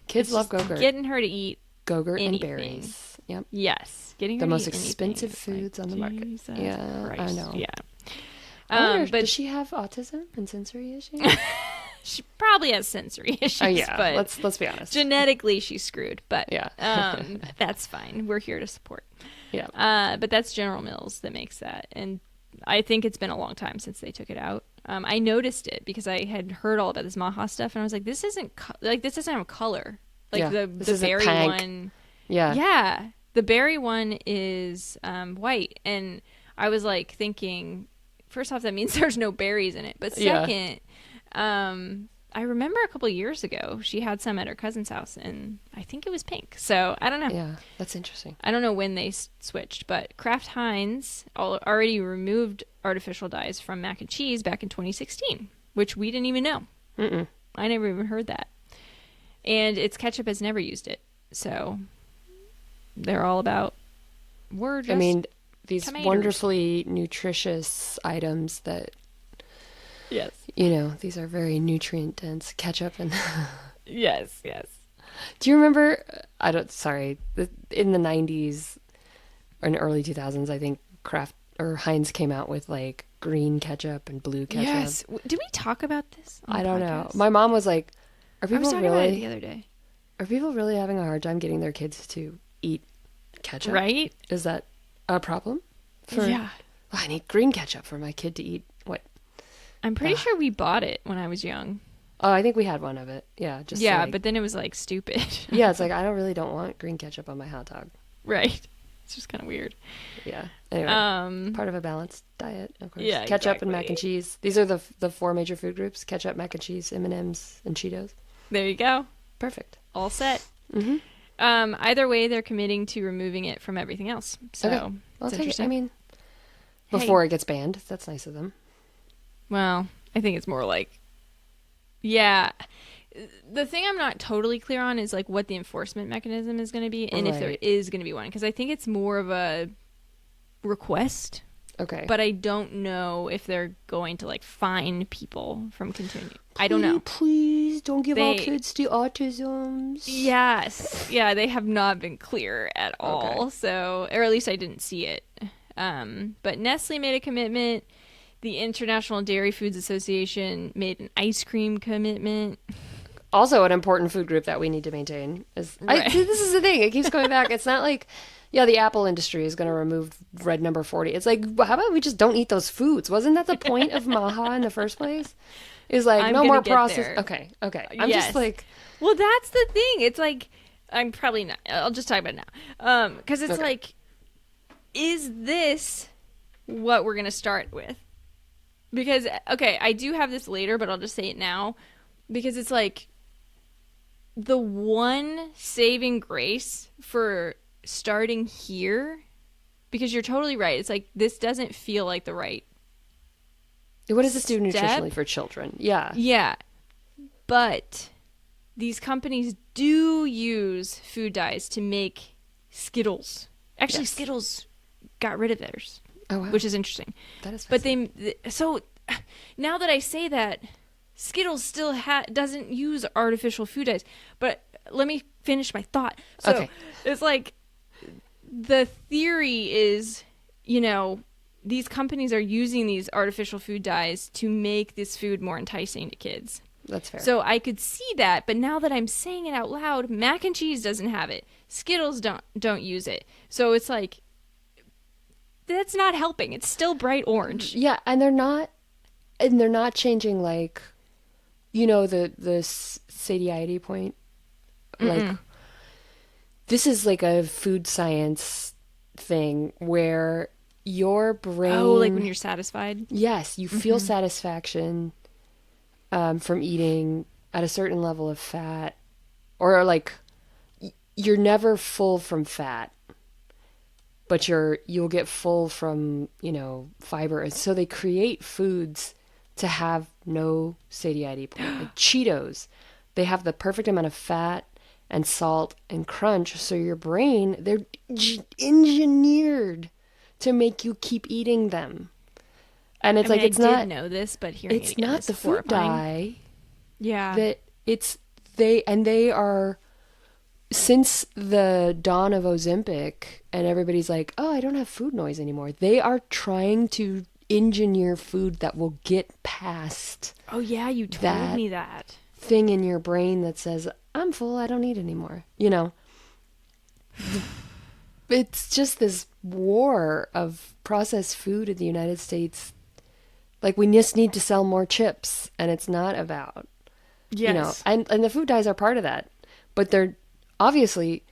[SPEAKER 2] kids love Go-Gurt.
[SPEAKER 1] Getting her to eat
[SPEAKER 2] Go-Gurt and berries. Yep.
[SPEAKER 1] Yes. Getting her
[SPEAKER 2] the
[SPEAKER 1] to
[SPEAKER 2] most
[SPEAKER 1] eat
[SPEAKER 2] expensive foods on the market. Yeah,
[SPEAKER 1] Christ.
[SPEAKER 2] I know.
[SPEAKER 1] Yeah.
[SPEAKER 2] But does she have autism and sensory issues?
[SPEAKER 1] She probably has sensory issues. But
[SPEAKER 2] let's be honest.
[SPEAKER 1] Genetically, she's screwed. But that's fine. We're here to support.
[SPEAKER 2] Yeah.
[SPEAKER 1] But that's General Mills that makes that, and I think it's been a long time since they took it out. I noticed it because I had heard all about this MAHA stuff, and I was like, this isn't this doesn't have color. The berry one. Yeah. The berry one is white, and I was thinking, first off, that means there's no berries in it, but second, I remember a couple of years ago she had some at her cousin's house, and I think it was pink. So I don't know.
[SPEAKER 2] Yeah, that's interesting.
[SPEAKER 1] I don't know when they switched, but Kraft Heinz already removed artificial dyes from mac and cheese back in 2016, which we didn't even know.
[SPEAKER 2] Mm-mm.
[SPEAKER 1] I never even heard that. And its ketchup has never used it. So they're all about
[SPEAKER 2] these
[SPEAKER 1] tomatoes.
[SPEAKER 2] Wonderfully nutritious items that these are very nutrient dense. Ketchup and
[SPEAKER 1] yes.
[SPEAKER 2] Do you remember in the 90s or in early 2000s, I think Kraft or Heinz came out with green ketchup and blue ketchup.
[SPEAKER 1] Yes. Did we talk about this on
[SPEAKER 2] I
[SPEAKER 1] the
[SPEAKER 2] don't
[SPEAKER 1] podcast?
[SPEAKER 2] know. My mom was like,
[SPEAKER 1] I was talking about it the other day.
[SPEAKER 2] Are people really having a hard time getting their kids to eat ketchup?
[SPEAKER 1] Right?
[SPEAKER 2] Is that a problem? I need green ketchup for my kid to eat. What?
[SPEAKER 1] I'm pretty sure we bought it when I was young.
[SPEAKER 2] Oh, I think we had one of it. Yeah.
[SPEAKER 1] But then it was stupid.
[SPEAKER 2] Yeah, it's I don't want green ketchup on my hot dog.
[SPEAKER 1] Right. It's just kind of weird.
[SPEAKER 2] Yeah. Anyway, part of a balanced diet, of course.
[SPEAKER 1] Yeah,
[SPEAKER 2] ketchup and mac and cheese. These are the 4 major food groups: ketchup, mac and cheese, M&Ms, and Cheetos.
[SPEAKER 1] There you go.
[SPEAKER 2] Perfect.
[SPEAKER 1] All set.
[SPEAKER 2] Mm-hmm.
[SPEAKER 1] Either way, they're committing to removing it from everything else. So
[SPEAKER 2] it's interesting. Before it gets banned. That's nice of them.
[SPEAKER 1] Well, I think it's more the thing I'm not totally clear on is what the enforcement mechanism is going to be, and if there is going to be one, because I think it's more of a request
[SPEAKER 2] Okay.
[SPEAKER 1] But I don't know if they're going to like fine people from continuing. I don't know.
[SPEAKER 2] Please don't give our kids the autisms.
[SPEAKER 1] Yes. Yeah, they have not been clear at all.
[SPEAKER 2] Okay.
[SPEAKER 1] So, or at least I didn't see it. But Nestle made a commitment. The International Dairy Foods Association made an ice cream commitment.
[SPEAKER 2] Also an important food group that we need to maintain. This is the thing. It keeps going back. It's not like, yeah, the Apple industry is going to remove red number 40. It's like, how about we just don't eat those foods? Wasn't that the point of MAHA in the first place? Is like, no more processed. Okay. I'm just like.
[SPEAKER 1] Well, that's the thing. It's like, I'm probably not. I'll just talk about it now. Because it's like, is this what we're going to start with? Because, okay, I do have this later, but I'll just say it now. Because it's like, the one saving grace for starting here, because you're totally right. It's like, this doesn't feel like the right
[SPEAKER 2] What does this do nutritionally for children? Yeah.
[SPEAKER 1] Yeah. But these companies do use food dyes to make Skittles. Actually, yes. Skittles got rid of theirs.
[SPEAKER 2] Oh, wow.
[SPEAKER 1] Which is interesting.
[SPEAKER 2] That is
[SPEAKER 1] fascinating. But so now that I say that, Skittles still doesn't use artificial food dyes. But let me finish my thought. So
[SPEAKER 2] okay.
[SPEAKER 1] It's like, the theory is, these companies are using these artificial food dyes to make this food more enticing to kids.
[SPEAKER 2] That's fair.
[SPEAKER 1] So I could see that, but now that I'm saying it out loud, mac and cheese doesn't have it. Skittles don't use it. So it's like, that's not helping. It's still bright orange.
[SPEAKER 2] Yeah, and they're not changing, like, the satiety point. Like, this is like a food science thing where your brain...
[SPEAKER 1] Oh, like when you're satisfied?
[SPEAKER 2] Yes, you feel satisfaction from eating at a certain level of fat. Or, like, you're never full from fat, but you'll get full from, fiber. And so they create foods to have no satiety point. Like Cheetos, they have the perfect amount of fat and salt and crunch, so your brain, they're engineered to make you keep eating them. And it's it's not... I did
[SPEAKER 1] know this, but hearing
[SPEAKER 2] it's it again, not the food dye.
[SPEAKER 1] Yeah.
[SPEAKER 2] That they are, since the dawn of Ozempic, and everybody's like, oh, I don't have food noise anymore. They are trying to engineer food that will get past...
[SPEAKER 1] Oh, yeah, you told me that.
[SPEAKER 2] ...thing in your brain that says, I'm full, I don't need anymore. It's just this war of processed food in the United States. Like, we just need to sell more chips, and it's not about,
[SPEAKER 1] yes.
[SPEAKER 2] And the food dyes are part of that. But they're, obviously,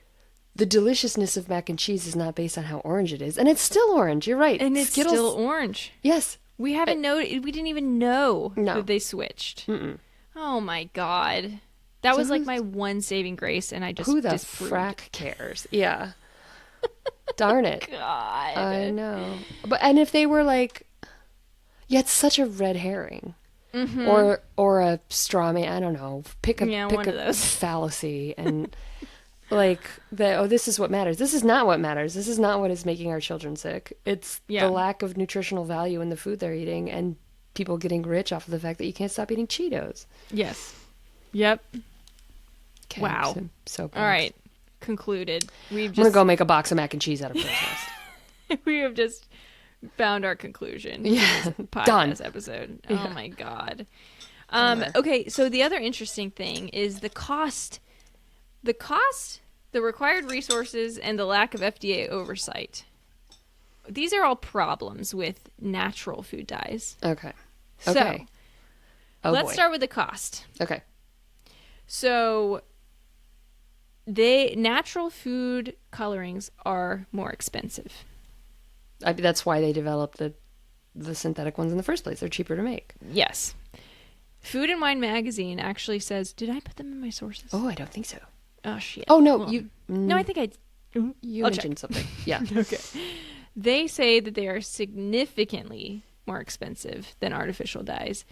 [SPEAKER 2] the deliciousness of mac and cheese is not based on how orange it is. And it's still orange, you're right.
[SPEAKER 1] And it's
[SPEAKER 2] Skittles,
[SPEAKER 1] still orange.
[SPEAKER 2] Yes.
[SPEAKER 1] We haven't we didn't even know that they switched.
[SPEAKER 2] Mm-mm.
[SPEAKER 1] Oh, my God. That was like my one saving grace, and I just
[SPEAKER 2] who the
[SPEAKER 1] disproved.
[SPEAKER 2] Frack cares? Yeah. Darn it.
[SPEAKER 1] God.
[SPEAKER 2] I know. And if they were like, yeah, it's such a red herring. Or a straw man, I don't know. Pick a fallacy and like this is what matters. This is not what matters. This is not what is making our children sick. It's the lack of nutritional value in the food they're eating and people getting rich off of the fact that you can't stop eating Cheetos.
[SPEAKER 1] Yes. Yep.
[SPEAKER 2] Okay,
[SPEAKER 1] wow.
[SPEAKER 2] So
[SPEAKER 1] all right. Concluded.
[SPEAKER 2] I'm gonna go make a box of mac and cheese out of protest.
[SPEAKER 1] We have just found our conclusion.
[SPEAKER 2] Yeah.
[SPEAKER 1] Podcast episode. Yeah. Oh my God. Okay. So the other interesting thing is the cost, the required resources, and the lack of FDA oversight. These are all problems with natural food dyes.
[SPEAKER 2] Okay.
[SPEAKER 1] So, let's start with the cost.
[SPEAKER 2] Okay.
[SPEAKER 1] So, natural food colorings are more expensive.
[SPEAKER 2] That's why they developed the synthetic ones in the first place. They're cheaper to make.
[SPEAKER 1] Yes. Food and Wine magazine actually says, did I put them in my sources?
[SPEAKER 2] Oh, I don't think so.
[SPEAKER 1] Oh, shit.
[SPEAKER 2] Oh, no.
[SPEAKER 1] Well, no, I think
[SPEAKER 2] you mentioned something. Yeah.
[SPEAKER 1] Okay. They say that they are significantly more expensive than artificial dyes.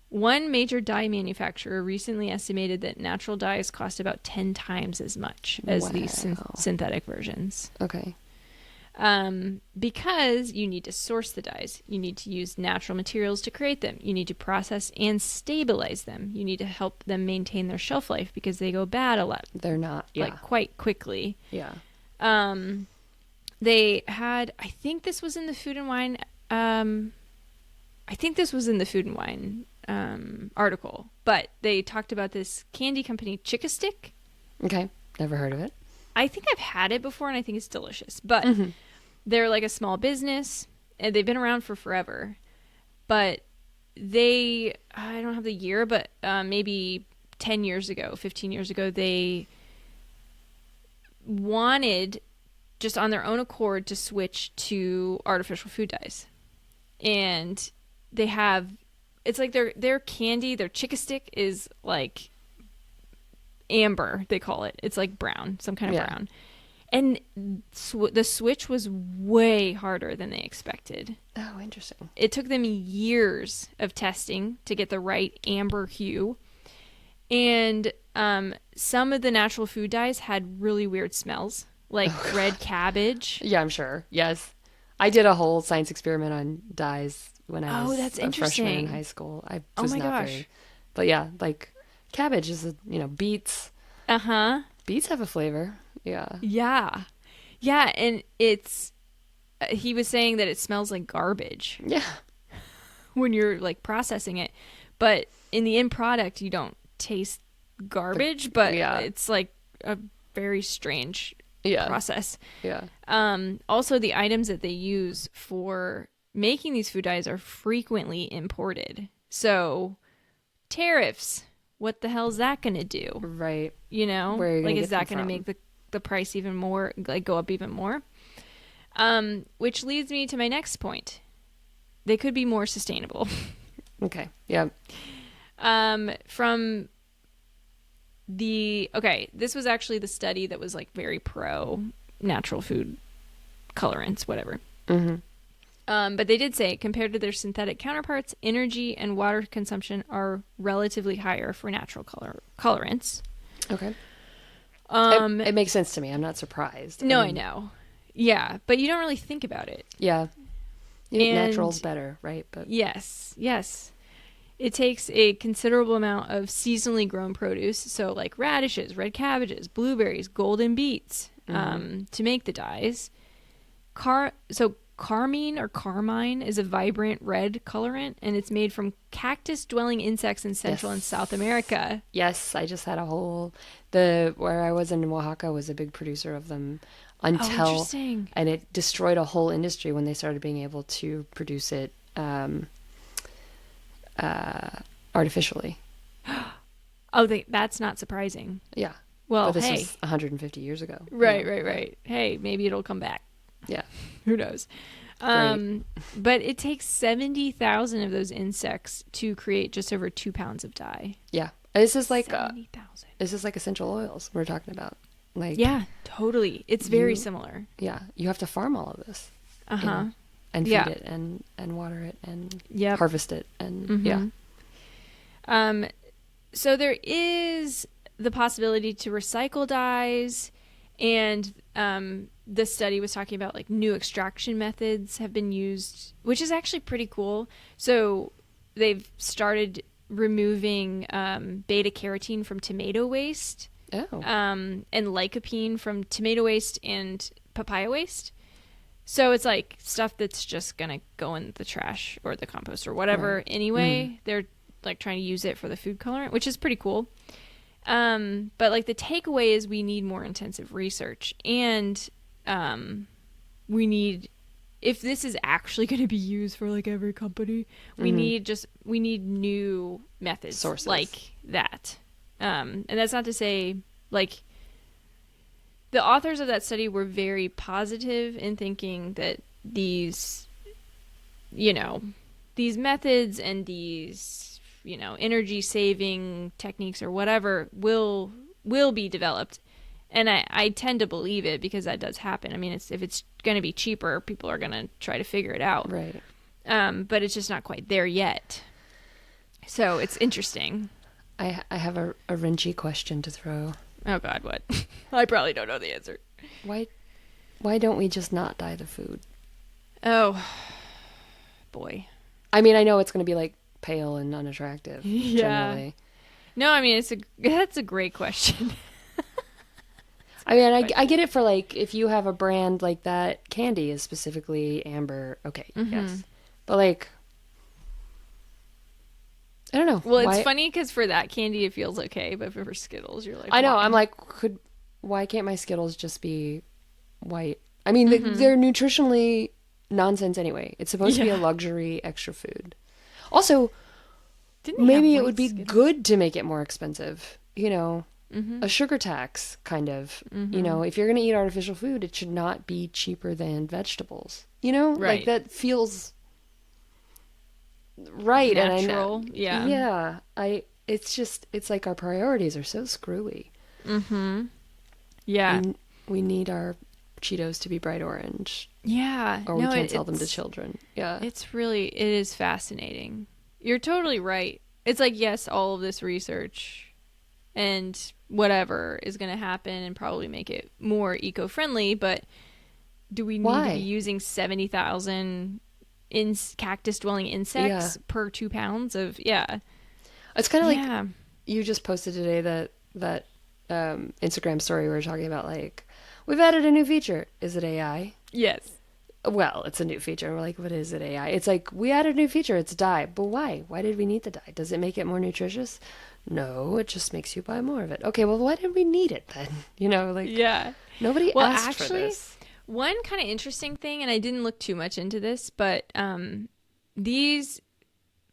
[SPEAKER 1] One major dye manufacturer recently estimated that natural dyes cost about 10 times as much as these synthetic versions.
[SPEAKER 2] Okay.
[SPEAKER 1] Because you need to source the dyes. You need to use natural materials to create them. You need to process and stabilize them. You need to help them maintain their shelf life because they go bad a lot.
[SPEAKER 2] They're not,
[SPEAKER 1] like quite quickly.
[SPEAKER 2] Yeah.
[SPEAKER 1] They had, I think this was in the Food and Wine, article, but they talked about this candy company, Chick-a-Stick.
[SPEAKER 2] Okay. Never heard of it.
[SPEAKER 1] I think I've had it before and I think it's delicious, but they're like a small business and they've been around for forever, but I don't have the year, but maybe 10 years ago, 15 years ago, they wanted just on their own accord to switch to artificial food dyes. And they have, it's like their candy, their Chick-a-Stick is like amber, they call it. It's like brown, some kind of brown. And the switch was way harder than they expected.
[SPEAKER 2] Oh, interesting.
[SPEAKER 1] It took them years of testing to get the right amber hue. And some of the natural food dyes had really weird smells, like red cabbage.
[SPEAKER 2] Yeah, I'm sure. Yes. I did a whole science experiment on dyes when I was a freshman in high school. I was but yeah, like cabbage is, beets.
[SPEAKER 1] Uh-huh.
[SPEAKER 2] Beets have a flavor. Yeah.
[SPEAKER 1] Yeah. Yeah, and it's he was saying that it smells like garbage.
[SPEAKER 2] Yeah.
[SPEAKER 1] When you're like processing it. But in the end product you don't taste garbage, but it's like a very strange process.
[SPEAKER 2] Yeah.
[SPEAKER 1] Also the items that they use for making these food dyes are frequently imported. So tariffs, what the hell is that going to do?
[SPEAKER 2] Right.
[SPEAKER 1] Where like is that going to make the price even more, like go up even more? Which leads me to my next point. They could be more sustainable.
[SPEAKER 2] Okay. Yeah.
[SPEAKER 1] This was actually the study that was like very pro natural food colorants, whatever. But they did say compared to their synthetic counterparts, energy and water consumption are relatively higher for natural colorants.
[SPEAKER 2] Okay. It makes sense to me. I'm not surprised.
[SPEAKER 1] I know. Yeah, but you don't really think about it.
[SPEAKER 2] Yeah. Natural's better, right? But
[SPEAKER 1] yes. It takes a considerable amount of seasonally grown produce, so like radishes, red cabbages, blueberries, golden beets, to make the dyes. Carmine or carmine is a vibrant red colorant, and it's made from cactus-dwelling insects in Central and South America.
[SPEAKER 2] Yes, I just had where I was in Oaxaca was a big producer of them until, and it destroyed a whole industry when they started being able to produce it artificially.
[SPEAKER 1] That's not surprising.
[SPEAKER 2] Yeah.
[SPEAKER 1] Well,
[SPEAKER 2] but this was 150 years ago.
[SPEAKER 1] Right. Hey, maybe it'll come back.
[SPEAKER 2] Yeah.
[SPEAKER 1] Who knows? But it takes 70,000 of those insects to create just over 2 pounds of dye.
[SPEAKER 2] Yeah. This is like
[SPEAKER 1] 70,000.
[SPEAKER 2] This is like essential oils we're talking about. Like,
[SPEAKER 1] yeah, totally. It's very similar.
[SPEAKER 2] Yeah. You have to farm all of this. And feed it and water it and harvest it and
[SPEAKER 1] so there is the possibility to recycle dyes, and the study was talking about like new extraction methods have been used, which is actually pretty cool. So they've started removing beta carotene from tomato waste, and lycopene from tomato waste and papaya waste. So it's like stuff that's just gonna go in the trash or the compost or whatever anyway. They're like trying to use it for the food colorant, which is pretty cool. But like the takeaway is we need more intensive research, and we need, if this is actually going to be used for like every company, we need new methods, sources like that. And that's not to say like the authors of that study were very positive in thinking that these methods and these, energy saving techniques or whatever will be developed. And I tend to believe it because that does happen. I mean, if it's going to be cheaper, people are going to try to figure it out.
[SPEAKER 2] Right.
[SPEAKER 1] But it's just not quite there yet. So it's interesting.
[SPEAKER 2] I have a wrenchy question to throw.
[SPEAKER 1] Oh God, what? I probably don't know the answer.
[SPEAKER 2] Why why don't we just not dye the food?
[SPEAKER 1] Oh, boy.
[SPEAKER 2] I mean, I know it's going to be like pale and unattractive. Generally.
[SPEAKER 1] No, I mean, that's a great question.
[SPEAKER 2] I mean, I get it for like if you have a brand like that, candy is specifically amber. Okay, yes, but like, I don't know.
[SPEAKER 1] Well, it's funny because for that candy it feels okay, but for Skittles you're like,
[SPEAKER 2] I know.
[SPEAKER 1] why?
[SPEAKER 2] I'm like, why can't my Skittles just be white? I mean, they're nutritionally nonsense anyway. It's supposed to be a luxury extra food. Also, maybe it would be good to make it more expensive. You know. A sugar tax, kind of. You know, if you're going to eat artificial food, it should not be cheaper than vegetables. You know?
[SPEAKER 1] Right.
[SPEAKER 2] Like, that feels right.
[SPEAKER 1] Natural.
[SPEAKER 2] And
[SPEAKER 1] Yeah.
[SPEAKER 2] It's like our priorities are so screwy.
[SPEAKER 1] Yeah.
[SPEAKER 2] We need our Cheetos to be bright orange.
[SPEAKER 1] Yeah.
[SPEAKER 2] Or we can't sell them to children. Yeah.
[SPEAKER 1] It is fascinating. You're totally right. It's like, yes, all of this research and whatever is going to happen and probably make it more eco-friendly, but do we need to be using 70,000 cactus-dwelling insects per 2 pounds of
[SPEAKER 2] It's kind of like you just posted today that Instagram story where we're talking about like, we've added a new feature. Is it AI?
[SPEAKER 1] Yes.
[SPEAKER 2] Well, it's a new feature. And we're like, what is it, AI? It's like, we added a new feature. It's dye. But why? Why did we need the dye? Does it make it more nutritious? No, it just makes you buy more of it. Okay, well, why did we need it then? You know, like, nobody asked for this.
[SPEAKER 1] One kind of interesting thing, and I didn't look too much into this, but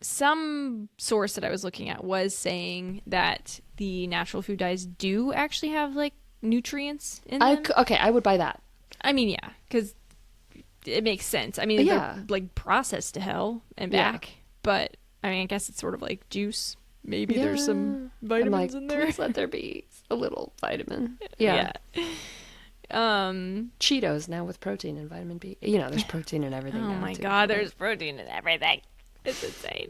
[SPEAKER 1] some source that I was looking at was saying that the natural food dyes do actually have like nutrients in them.
[SPEAKER 2] Okay, I would buy that.
[SPEAKER 1] I mean, yeah, because it makes sense. I mean, they're like processed to hell and back, but I mean, I guess it's sort of like juice. Maybe there's some vitamins in there.
[SPEAKER 2] Please let there be a little vitamin. Cheetos now with protein and vitamin B. You know, there's protein in everything now.
[SPEAKER 1] Oh my God, there's protein in everything. It's insane.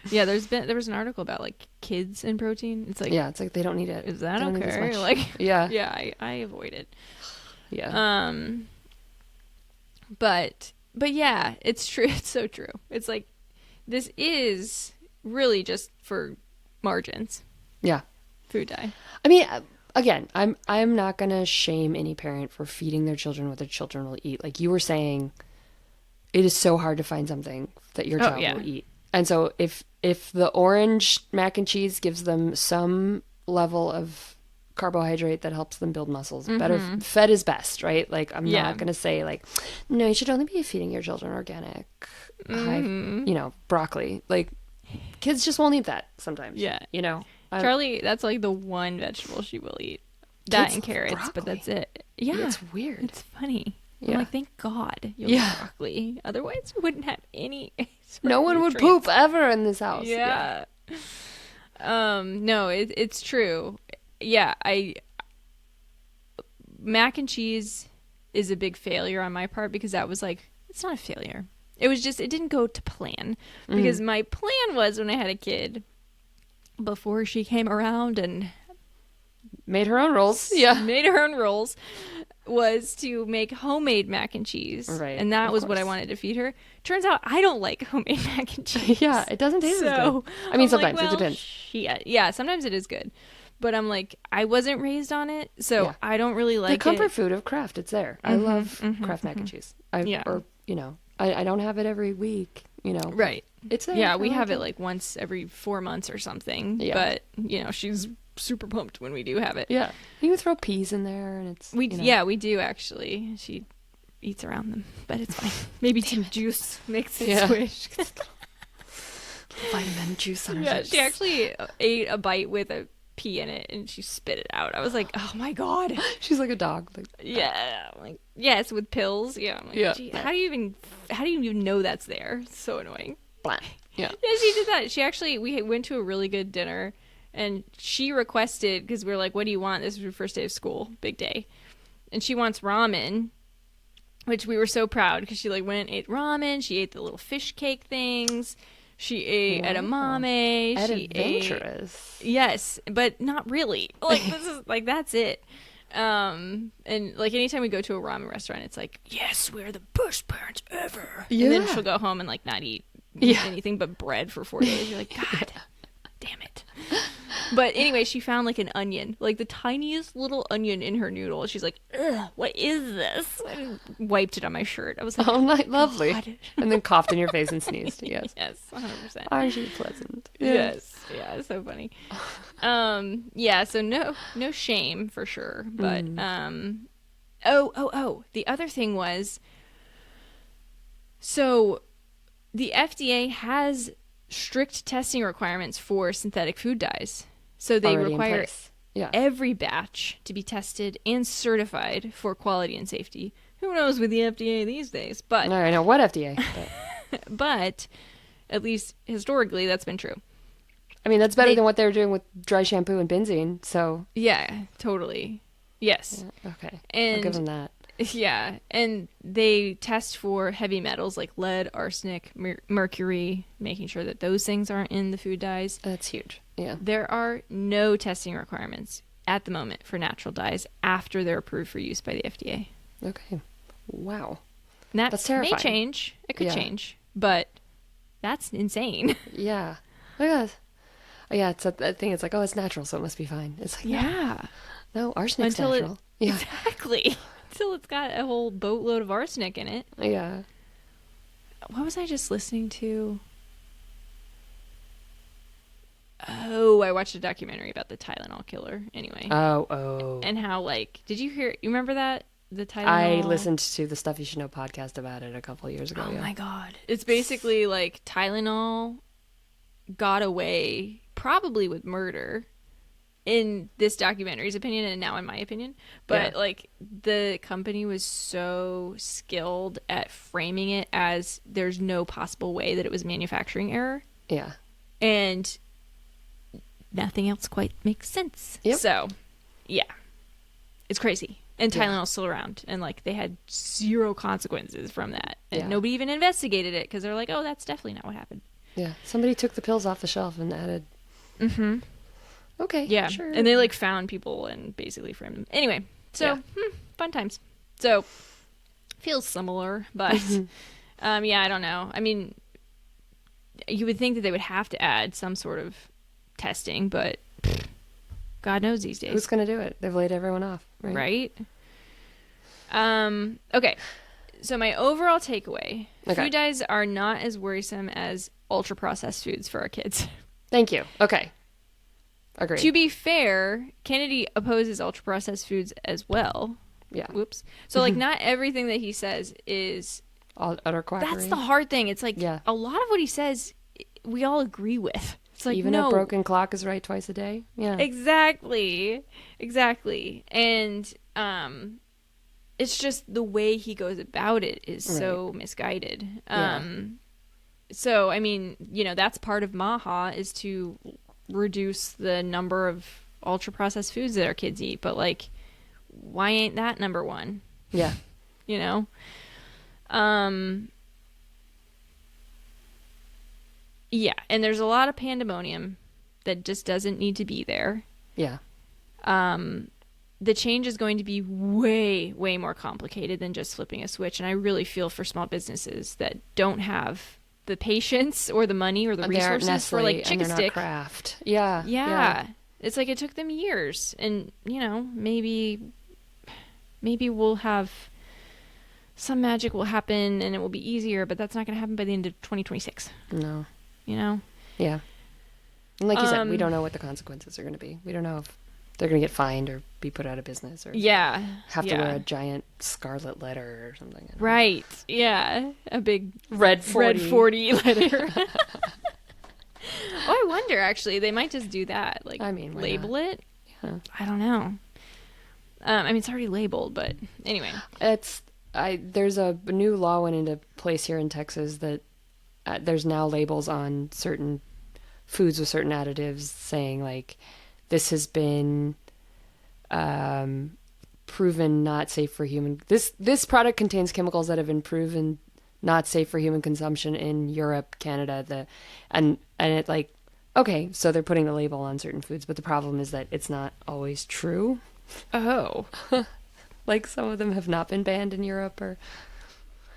[SPEAKER 1] Yeah, there was an article about like kids and protein. It's like
[SPEAKER 2] it's like they don't need it.
[SPEAKER 1] Is that okay? Like I avoid it.
[SPEAKER 2] Yeah.
[SPEAKER 1] But yeah, it's true. It's so true. It's like this is really just for margins.
[SPEAKER 2] Yeah.
[SPEAKER 1] Food dye.
[SPEAKER 2] I mean, again, I'm not gonna shame any parent for feeding their children what their children will eat. Like you were saying, it is so hard to find something that your child will eat. And so if the orange mac and cheese gives them some level of carbohydrate that helps them build muscles, better fed is best, right? Like I'm not gonna say like, no, you should only be feeding your children organic, high, you know, broccoli. Like kids just won't eat that sometimes. Yeah, you know.
[SPEAKER 1] Charlie, that's like the one vegetable she will eat. That and carrots, broccoli. But that's it. Yeah,
[SPEAKER 2] it's weird.
[SPEAKER 1] It's funny. Yeah. I'm like, thank God you'll eat broccoli. Otherwise, you wouldn't have any.
[SPEAKER 2] No one would poop ever in this house.
[SPEAKER 1] Yeah. No, it's true. Yeah, mac and cheese is a big failure on my part because that was like, it's not a failure. It was just, it didn't go to plan because my plan was when I had a kid, before she came around and
[SPEAKER 2] made her own rolls.
[SPEAKER 1] Made her own rolls, was to make homemade mac and cheese. Right. And that was what I wanted to feed her. Turns out I don't like homemade mac and cheese.
[SPEAKER 2] Yeah, it doesn't taste as good. I mean, sometimes it depends.
[SPEAKER 1] Yeah, sometimes it is good. But I'm like, I wasn't raised on it, so I don't really like
[SPEAKER 2] the comfort food of Kraft. It's there. I love Kraft mac and cheese. Or, you know, I don't have it every week, you know.
[SPEAKER 1] Right.
[SPEAKER 2] It's there.
[SPEAKER 1] Yeah, we have it like once every 4 months or something. Yeah. But, you know, she's super pumped when we do have it.
[SPEAKER 2] Yeah. You can throw peas in there and it's,
[SPEAKER 1] Yeah, we do actually. She eats around them, but it's fine. Maybe some juice makes it swish.
[SPEAKER 2] Vitamin juice on her lips.
[SPEAKER 1] She actually ate a bite with a pea in it and she spit it out. I was like, oh my God.
[SPEAKER 2] She's like a dog. Like,
[SPEAKER 1] like yes, with pills. Yeah. I'm like, gee, how do you even know that's there? It's so annoying.
[SPEAKER 2] Blah. Yeah.
[SPEAKER 1] Yeah, she did that. We went to a really good dinner and she requested, because we were like, what do you want? This was her first day of school, big day. And she wants ramen, which we were so proud because she like went and ate ramen. She ate the little fish cake things. She ate edamame.
[SPEAKER 2] Adventurous.
[SPEAKER 1] Yes, but not really. Like this is like that's it. And like anytime we go to a ramen restaurant, it's like, yes, we're the best parents ever.
[SPEAKER 2] Yeah.
[SPEAKER 1] And then she'll go home and like not eat anything but bread for 4 days. You're like, God damn it. But anyway, she found like an onion, like the tiniest little onion in her noodle. She's like, ugh, what is this? And wiped it on my shirt. I was like,
[SPEAKER 2] oh, lovely. And then coughed in your face and sneezed. Yes.
[SPEAKER 1] Yes, 100%.
[SPEAKER 2] Aren't you pleasant?
[SPEAKER 1] Yes. Yeah, it's so funny. Yeah, so no shame for sure. But the other thing was, so the FDA has strict testing requirements for synthetic food dyes. So they
[SPEAKER 2] already
[SPEAKER 1] require every batch to be tested and certified for quality and safety. Who knows with the FDA these days? But
[SPEAKER 2] I know what FDA.
[SPEAKER 1] but at least historically, that's been true.
[SPEAKER 2] I mean, that's better than what they were doing with dry shampoo and benzene. So
[SPEAKER 1] yeah, totally. Yes.
[SPEAKER 2] Yeah, okay.
[SPEAKER 1] And
[SPEAKER 2] I'll give them that.
[SPEAKER 1] Yeah, and they test for heavy metals like lead, arsenic, mercury, making sure that those things aren't in the food dyes.
[SPEAKER 2] That's huge. Yeah.
[SPEAKER 1] There are no testing requirements at the moment for natural dyes after they're approved for use by the FDA.
[SPEAKER 2] Okay. Wow.
[SPEAKER 1] And
[SPEAKER 2] that's terrifying.
[SPEAKER 1] May change. It could change, but that's insane.
[SPEAKER 2] Yeah. Oh, yeah. Yeah, it's that thing. It's like, oh, it's natural, so it must be fine. It's like, no, arsenic's natural.
[SPEAKER 1] Exactly. Until it's got a whole boatload of arsenic in it.
[SPEAKER 2] Yeah.
[SPEAKER 1] What was I just listening to? Oh, I watched a documentary about the Tylenol killer. Anyway.
[SPEAKER 2] Oh.
[SPEAKER 1] And how, like, did you remember that? The Tylenol?
[SPEAKER 2] I listened to the Stuff You Should Know podcast about it a couple of years ago.
[SPEAKER 1] Oh my God. It's basically like Tylenol got away probably with murder in this documentary's opinion, and now in my opinion, but like the company was so skilled at framing it as there's no possible way that it was manufacturing error, and nothing else quite makes sense. So it's crazy. And Tylenol's still around, and like they had zero consequences from that, and nobody even investigated it because they're like, oh, that's definitely not what happened.
[SPEAKER 2] Somebody took the pills off the shelf and added Okay.
[SPEAKER 1] Yeah.
[SPEAKER 2] Sure.
[SPEAKER 1] And they like found people and basically framed them. Anyway, so fun times. So feels similar, but I don't know. I mean, you would think that they would have to add some sort of testing, but God knows these days.
[SPEAKER 2] Who's going to do it? They've laid everyone off,
[SPEAKER 1] right? Okay. So my overall takeaway, food dyes are not as worrisome as ultra processed foods for our kids.
[SPEAKER 2] Thank you. Okay. Agreed.
[SPEAKER 1] To be fair, Kennedy opposes ultra-processed foods as well.
[SPEAKER 2] Yeah.
[SPEAKER 1] Whoops. So, like, not everything that he says is...
[SPEAKER 2] utter quackery.
[SPEAKER 1] That's the hard thing. It's like, a lot of what he says, we all agree with. It's like,
[SPEAKER 2] even a broken clock is right twice a day? Yeah.
[SPEAKER 1] Exactly. And it's just the way he goes about it is so misguided. So, I mean, that's part of MAHA is to reduce the number of ultra processed foods that our kids eat, but like, why ain't that number one?
[SPEAKER 2] And
[SPEAKER 1] there's a lot of pandemonium that just doesn't need to be there. The change is going to be way more complicated than just flipping a switch, and I really feel for small businesses that don't have the patience or the money or the resources for like chicken stick
[SPEAKER 2] craft.
[SPEAKER 1] It's like it took them years, and maybe we'll have some magic will happen and it will be easier, but that's not going to happen by the end of 2026.
[SPEAKER 2] No.
[SPEAKER 1] And
[SPEAKER 2] like you said, we don't know what the consequences are going to be. We don't know if they're going to get fined or be put out of business or have to wear a giant scarlet letter or something.
[SPEAKER 1] Right. Yeah. A big
[SPEAKER 2] red
[SPEAKER 1] 40 letter. I wonder, actually. They might just do that. Like, label it? Yeah. I don't know. It's already labeled, but anyway.
[SPEAKER 2] There's a new law went into place here in Texas that there's now labels on certain foods with certain additives saying, like, this has been proven not safe for human. This product contains chemicals that have been proven not safe for human consumption in Europe, Canada, and it, like, okay, so they're putting the label on certain foods, but the problem is that it's not always true.
[SPEAKER 1] Oh.
[SPEAKER 2] Like some of them have not been banned in Europe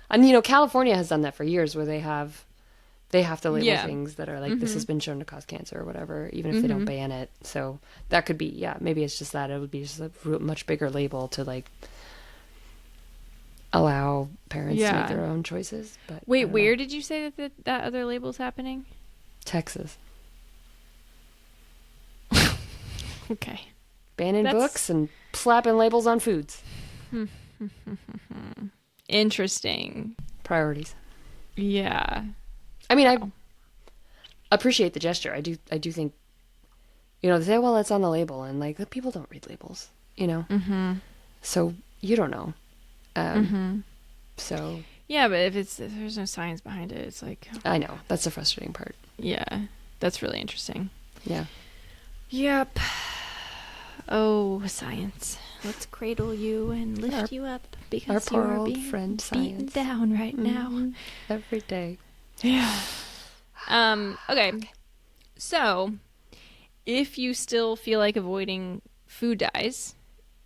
[SPEAKER 2] and California has done that for years where they have to label things that are like this has been shown to cause cancer or whatever, even if they don't ban it. So that could be, maybe it's just that it would be just a much bigger label to like allow parents to make their own choices. But
[SPEAKER 1] wait, where did you say that other label's happening?
[SPEAKER 2] Texas.
[SPEAKER 1] Okay.
[SPEAKER 2] Banning books and slapping labels on foods.
[SPEAKER 1] Interesting.
[SPEAKER 2] Priorities.
[SPEAKER 1] Yeah.
[SPEAKER 2] I mean, I appreciate the gesture. I do think, they say, well, it's on the label, and like people don't read labels, so you don't know. So
[SPEAKER 1] yeah, but if there's no science behind it, it's like,
[SPEAKER 2] I know that's the frustrating part.
[SPEAKER 1] Yeah, that's really interesting.
[SPEAKER 2] Yeah.
[SPEAKER 1] Yep. Oh, science. Let's cradle you and lift you up because
[SPEAKER 2] our poor
[SPEAKER 1] you are
[SPEAKER 2] old
[SPEAKER 1] being
[SPEAKER 2] friend
[SPEAKER 1] beaten
[SPEAKER 2] science
[SPEAKER 1] down right now.
[SPEAKER 2] Every day.
[SPEAKER 1] Yeah. Okay. So, if you still feel like avoiding food dyes,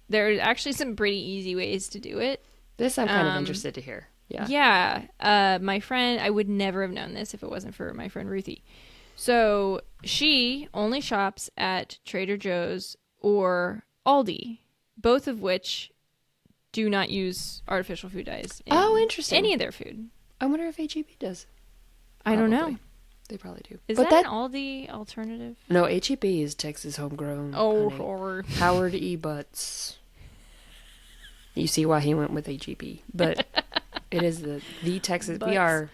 [SPEAKER 1] there are actually some pretty easy ways to do it.
[SPEAKER 2] This I'm kind of interested to hear. Yeah.
[SPEAKER 1] Yeah. My friend, I would never have known this if it wasn't for my friend Ruthie. So, she only shops at Trader Joe's or Aldi, both of which do not use artificial food dyes in
[SPEAKER 2] interesting.
[SPEAKER 1] any of their food.
[SPEAKER 2] I wonder if HEB does.
[SPEAKER 1] I don't know.
[SPEAKER 2] They probably do.
[SPEAKER 1] Is that an Aldi alternative?
[SPEAKER 2] No, HEB is Texas homegrown.
[SPEAKER 1] Oh,
[SPEAKER 2] honey. Howard E. Butts. You see why he went with HEB, but it is the Texas.
[SPEAKER 1] Butts.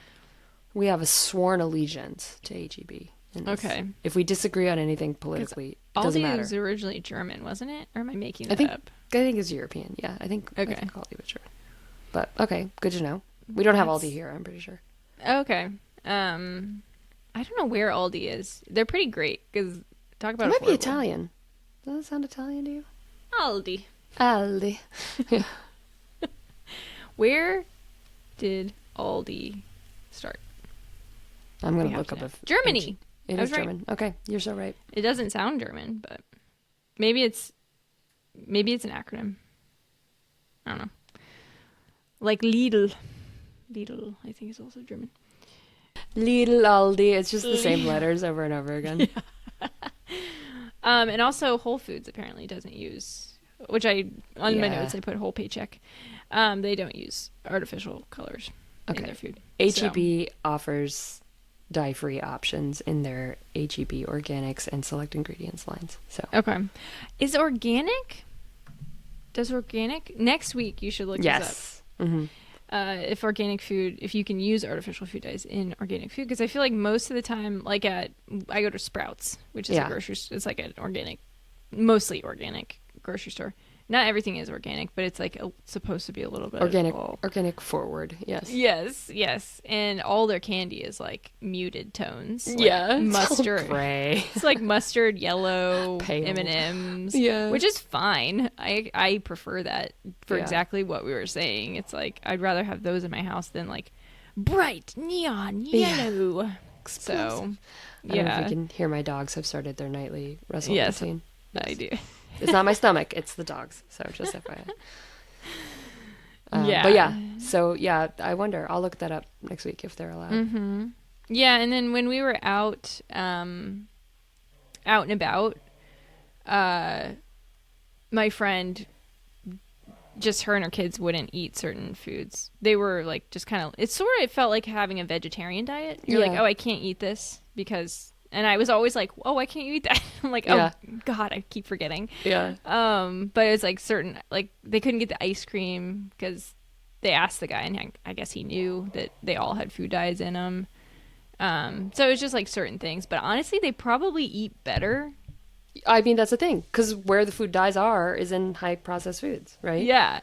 [SPEAKER 2] We have a sworn allegiance to HEB.
[SPEAKER 1] Okay.
[SPEAKER 2] If we disagree on anything politically, it doesn't matter.
[SPEAKER 1] Aldi was originally German, wasn't it? Or am I making that up?
[SPEAKER 2] I think it's European. Yeah, I think
[SPEAKER 1] Okay.
[SPEAKER 2] Aldi was German. But okay, good to know. We don't have Aldi here, I'm pretty sure.
[SPEAKER 1] Okay. I don't know where Aldi is. They're pretty great because talk about
[SPEAKER 2] it might
[SPEAKER 1] affordable.
[SPEAKER 2] be Italian. Does that sound Italian to you?
[SPEAKER 1] Aldi.
[SPEAKER 2] Yeah.
[SPEAKER 1] Where did Aldi start?
[SPEAKER 2] I'm going to look up if
[SPEAKER 1] Germany.
[SPEAKER 2] It is German. Right. Okay, you're so right.
[SPEAKER 1] It doesn't sound German, but maybe it's an acronym. I don't know. Like Lidl. Lidl, I think, is also German.
[SPEAKER 2] Lidl, Aldi. It's just the same letters over and over again.
[SPEAKER 1] Yeah. And also Whole Foods apparently doesn't use, which on my notes I put whole paycheck. They don't use artificial colors in their food.
[SPEAKER 2] HEB offers dye-free options in their HEB organics and select ingredients lines. So
[SPEAKER 1] okay, is organic? Does organic next week? You should look this up.
[SPEAKER 2] Mm-hmm.
[SPEAKER 1] If you can use artificial food dyes in organic food, because I feel like most of the time, I go to Sprouts, which is a grocery. It's like an organic, mostly organic grocery store. Not everything is organic, but it's like supposed to be a little bit
[SPEAKER 2] organic forward. Yes.
[SPEAKER 1] Yes. And all their candy is like muted tones.
[SPEAKER 2] Mustard, gray.
[SPEAKER 1] It's like mustard, yellow,
[SPEAKER 2] pale
[SPEAKER 1] M&Ms.
[SPEAKER 2] Yeah,
[SPEAKER 1] which is fine. I prefer that for exactly what we were saying. It's like I'd rather have those in my house than like bright neon yellow. Yeah. So,
[SPEAKER 2] I don't know if you can hear my dogs have started their nightly wrestle routine.
[SPEAKER 1] Yes, I do.
[SPEAKER 2] It's not my stomach, it's the dogs. So just FYI. But so I wonder. I'll look that up next week if they're allowed.
[SPEAKER 1] Mm-hmm. Yeah, and then when we were out and about, my friend, just her and her kids wouldn't eat certain foods. They were like just kind of. It felt like having a vegetarian diet. You're like, oh, I can't eat this because. And I was always like, oh, why can't you eat that? I'm like, oh, God, I keep forgetting.
[SPEAKER 2] Yeah.
[SPEAKER 1] But it's like certain, like they couldn't get the ice cream because they asked the guy, and I guess he knew that they all had food dyes in them. So it was just like certain things. But honestly, they probably eat better.
[SPEAKER 2] I mean, that's the thing. Because where the food dyes are is in high processed foods, right?
[SPEAKER 1] Yeah.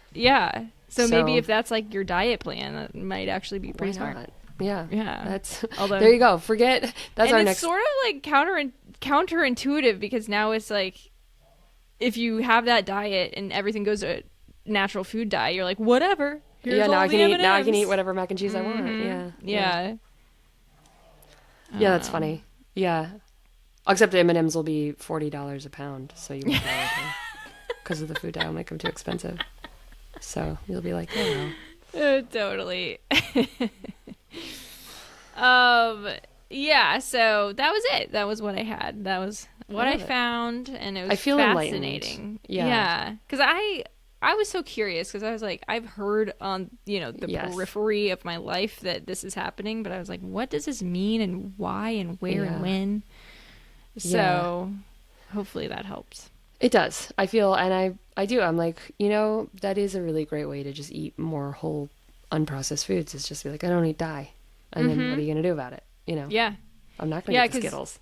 [SPEAKER 1] So maybe if that's like your diet plan, that might actually be pretty smart.
[SPEAKER 2] Yeah.
[SPEAKER 1] That's
[SPEAKER 2] there you go. Forget that's our next.
[SPEAKER 1] It's sort of like counterintuitive because now it's like if you have that diet and everything goes to natural food diet, you're like whatever. Here's
[SPEAKER 2] now
[SPEAKER 1] all
[SPEAKER 2] I can
[SPEAKER 1] M&Ms.
[SPEAKER 2] eat. Now I can eat whatever mac and cheese I want.
[SPEAKER 1] Yeah.
[SPEAKER 2] That's funny. Yeah. Except the M&Ms will be $40 a pound, so you won't because of the food dye will make them too expensive. So you'll be like, oh
[SPEAKER 1] no. Totally. Yeah, so that was it. That was what I had. That was what I found, and it was fascinating. Yeah. Because I was so curious, because I was like, I've heard on, the periphery of my life that this is happening, but I was like, what does this mean, and why, and where, and when? So hopefully that helps.
[SPEAKER 2] It does. I feel, and I do. I'm like, that is a really great way to just eat more whole, unprocessed foods. Is just be like, I don't eat dye. And then what are you going to do about it?
[SPEAKER 1] Yeah.
[SPEAKER 2] I'm not going to get the Skittles.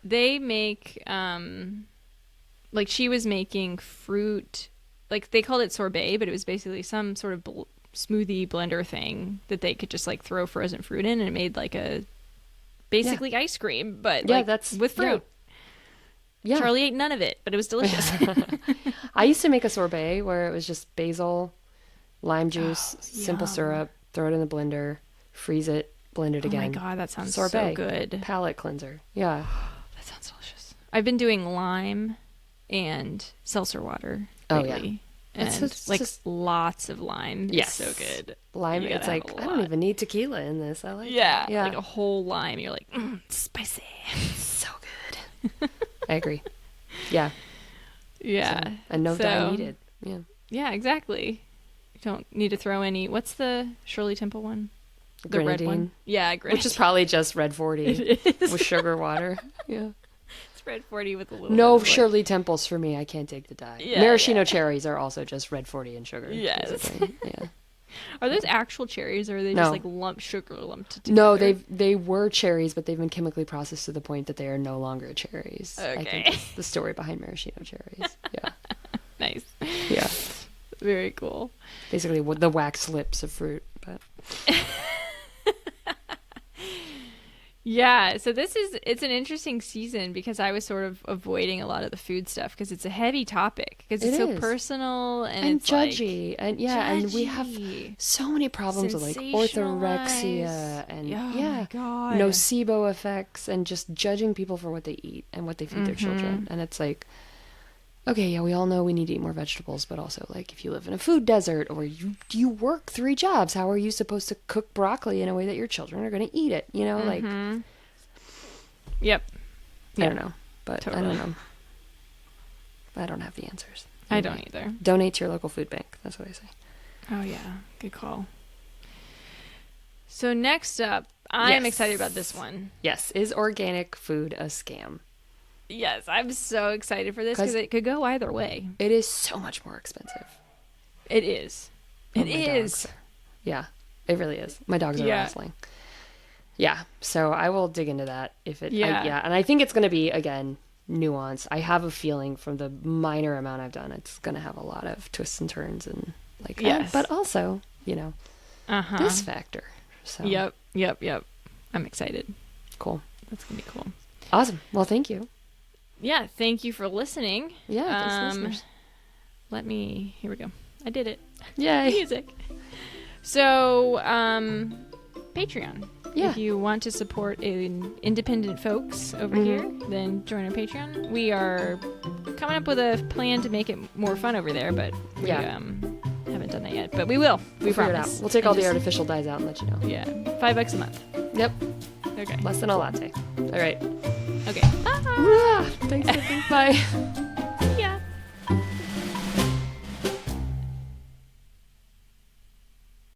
[SPEAKER 1] They make, like she was making fruit, like they called it sorbet, but it was basically some sort of smoothie blender thing that they could just like throw frozen fruit in, and it made like a basically ice cream, but that's with fruit. Yeah. Charlie ate none of it, but it was delicious.
[SPEAKER 2] I used to make a sorbet where it was just basil, lime juice, simple syrup, throw it in the blender, freeze it, blend it again.
[SPEAKER 1] Oh my God, that sounds
[SPEAKER 2] sorbet.
[SPEAKER 1] So good.
[SPEAKER 2] Palate cleanser. Yeah.
[SPEAKER 1] That sounds delicious. I've been doing lime and seltzer water lately. And just lots of lime.
[SPEAKER 2] Yes.
[SPEAKER 1] It's so good.
[SPEAKER 2] Lime, it's like, I don't even need tequila in this. I like it.
[SPEAKER 1] Yeah. Like a whole lime. You're like, spicy.
[SPEAKER 2] So good. I agree. Yeah.
[SPEAKER 1] Yeah.
[SPEAKER 2] So, and no dye needed. Yeah.
[SPEAKER 1] Yeah, exactly. You don't need to throw any. What's the Shirley Temple one? The red one. Yeah, grenadine.
[SPEAKER 2] Which is probably just Red 40 with sugar water. Yeah.
[SPEAKER 1] It's Red 40 with a little
[SPEAKER 2] No Shirley Temples for me. I can't take the dye.
[SPEAKER 1] Yeah,
[SPEAKER 2] maraschino cherries are also just Red 40 and sugar.
[SPEAKER 1] Yes.
[SPEAKER 2] Yeah.
[SPEAKER 1] Are those actual cherries, or are they just like sugar lumped together?
[SPEAKER 2] No, they were cherries, but they've been chemically processed to the point that they are no longer cherries.
[SPEAKER 1] Okay.
[SPEAKER 2] I think that's the story behind maraschino cherries. Yeah.
[SPEAKER 1] Nice.
[SPEAKER 2] Yeah.
[SPEAKER 1] Very cool.
[SPEAKER 2] Basically, the wax lips of fruit, but.
[SPEAKER 1] Yeah, so it's an interesting season, because I was sort of avoiding a lot of the food stuff, because it's a heavy topic, because it's so personal and it's
[SPEAKER 2] judgy,
[SPEAKER 1] like,
[SPEAKER 2] and we have so many problems with like orthorexia and
[SPEAKER 1] my God.
[SPEAKER 2] nocebo effects, and just judging people for what they eat and what they feed their children. And it's like, okay, yeah, we all know we need to eat more vegetables, but also, like, if you live in a food desert, or you work 3 jobs, how are you supposed to cook broccoli in a way that your children are going to eat it? Like...
[SPEAKER 1] Yep.
[SPEAKER 2] I don't know, but totally. I don't know. I don't have the answers.
[SPEAKER 1] Anyway, I don't either.
[SPEAKER 2] Donate to your local food bank. That's what I say.
[SPEAKER 1] Oh, yeah. Good call. So next up, I'm excited about this one.
[SPEAKER 2] Yes. Is organic food a scam?
[SPEAKER 1] Yes, I'm so excited for this, because it could go either way.
[SPEAKER 2] It is so much more expensive.
[SPEAKER 1] It is. It is.
[SPEAKER 2] Yeah, it really is. My dogs are wrestling. Yeah, so I will dig into that if it. And I think it's going to be, again, nuanced. I have a feeling from the minor amount I've done, it's going to have a lot of twists and turns and but also, this factor. So.
[SPEAKER 1] Yep. I'm excited.
[SPEAKER 2] Cool.
[SPEAKER 1] That's going to be cool.
[SPEAKER 2] Awesome. Well, thank you.
[SPEAKER 1] Yeah, thank you for listening.
[SPEAKER 2] Yeah, listeners.
[SPEAKER 1] Here we go. I did it.
[SPEAKER 2] Yay.
[SPEAKER 1] Music. So, Patreon.
[SPEAKER 2] Yeah.
[SPEAKER 1] If you want to support independent folks over here, then join our Patreon. We are coming up with a plan to make it more fun over there, but we haven't done that yet. But we will. We
[SPEAKER 2] figure it out. We'll take all the artificial dyes out and let you know.
[SPEAKER 1] Yeah. $5 a month.
[SPEAKER 2] Yep.
[SPEAKER 1] Okay.
[SPEAKER 2] Less than a latte. All right.
[SPEAKER 1] Okay.
[SPEAKER 2] Thanks, Bye.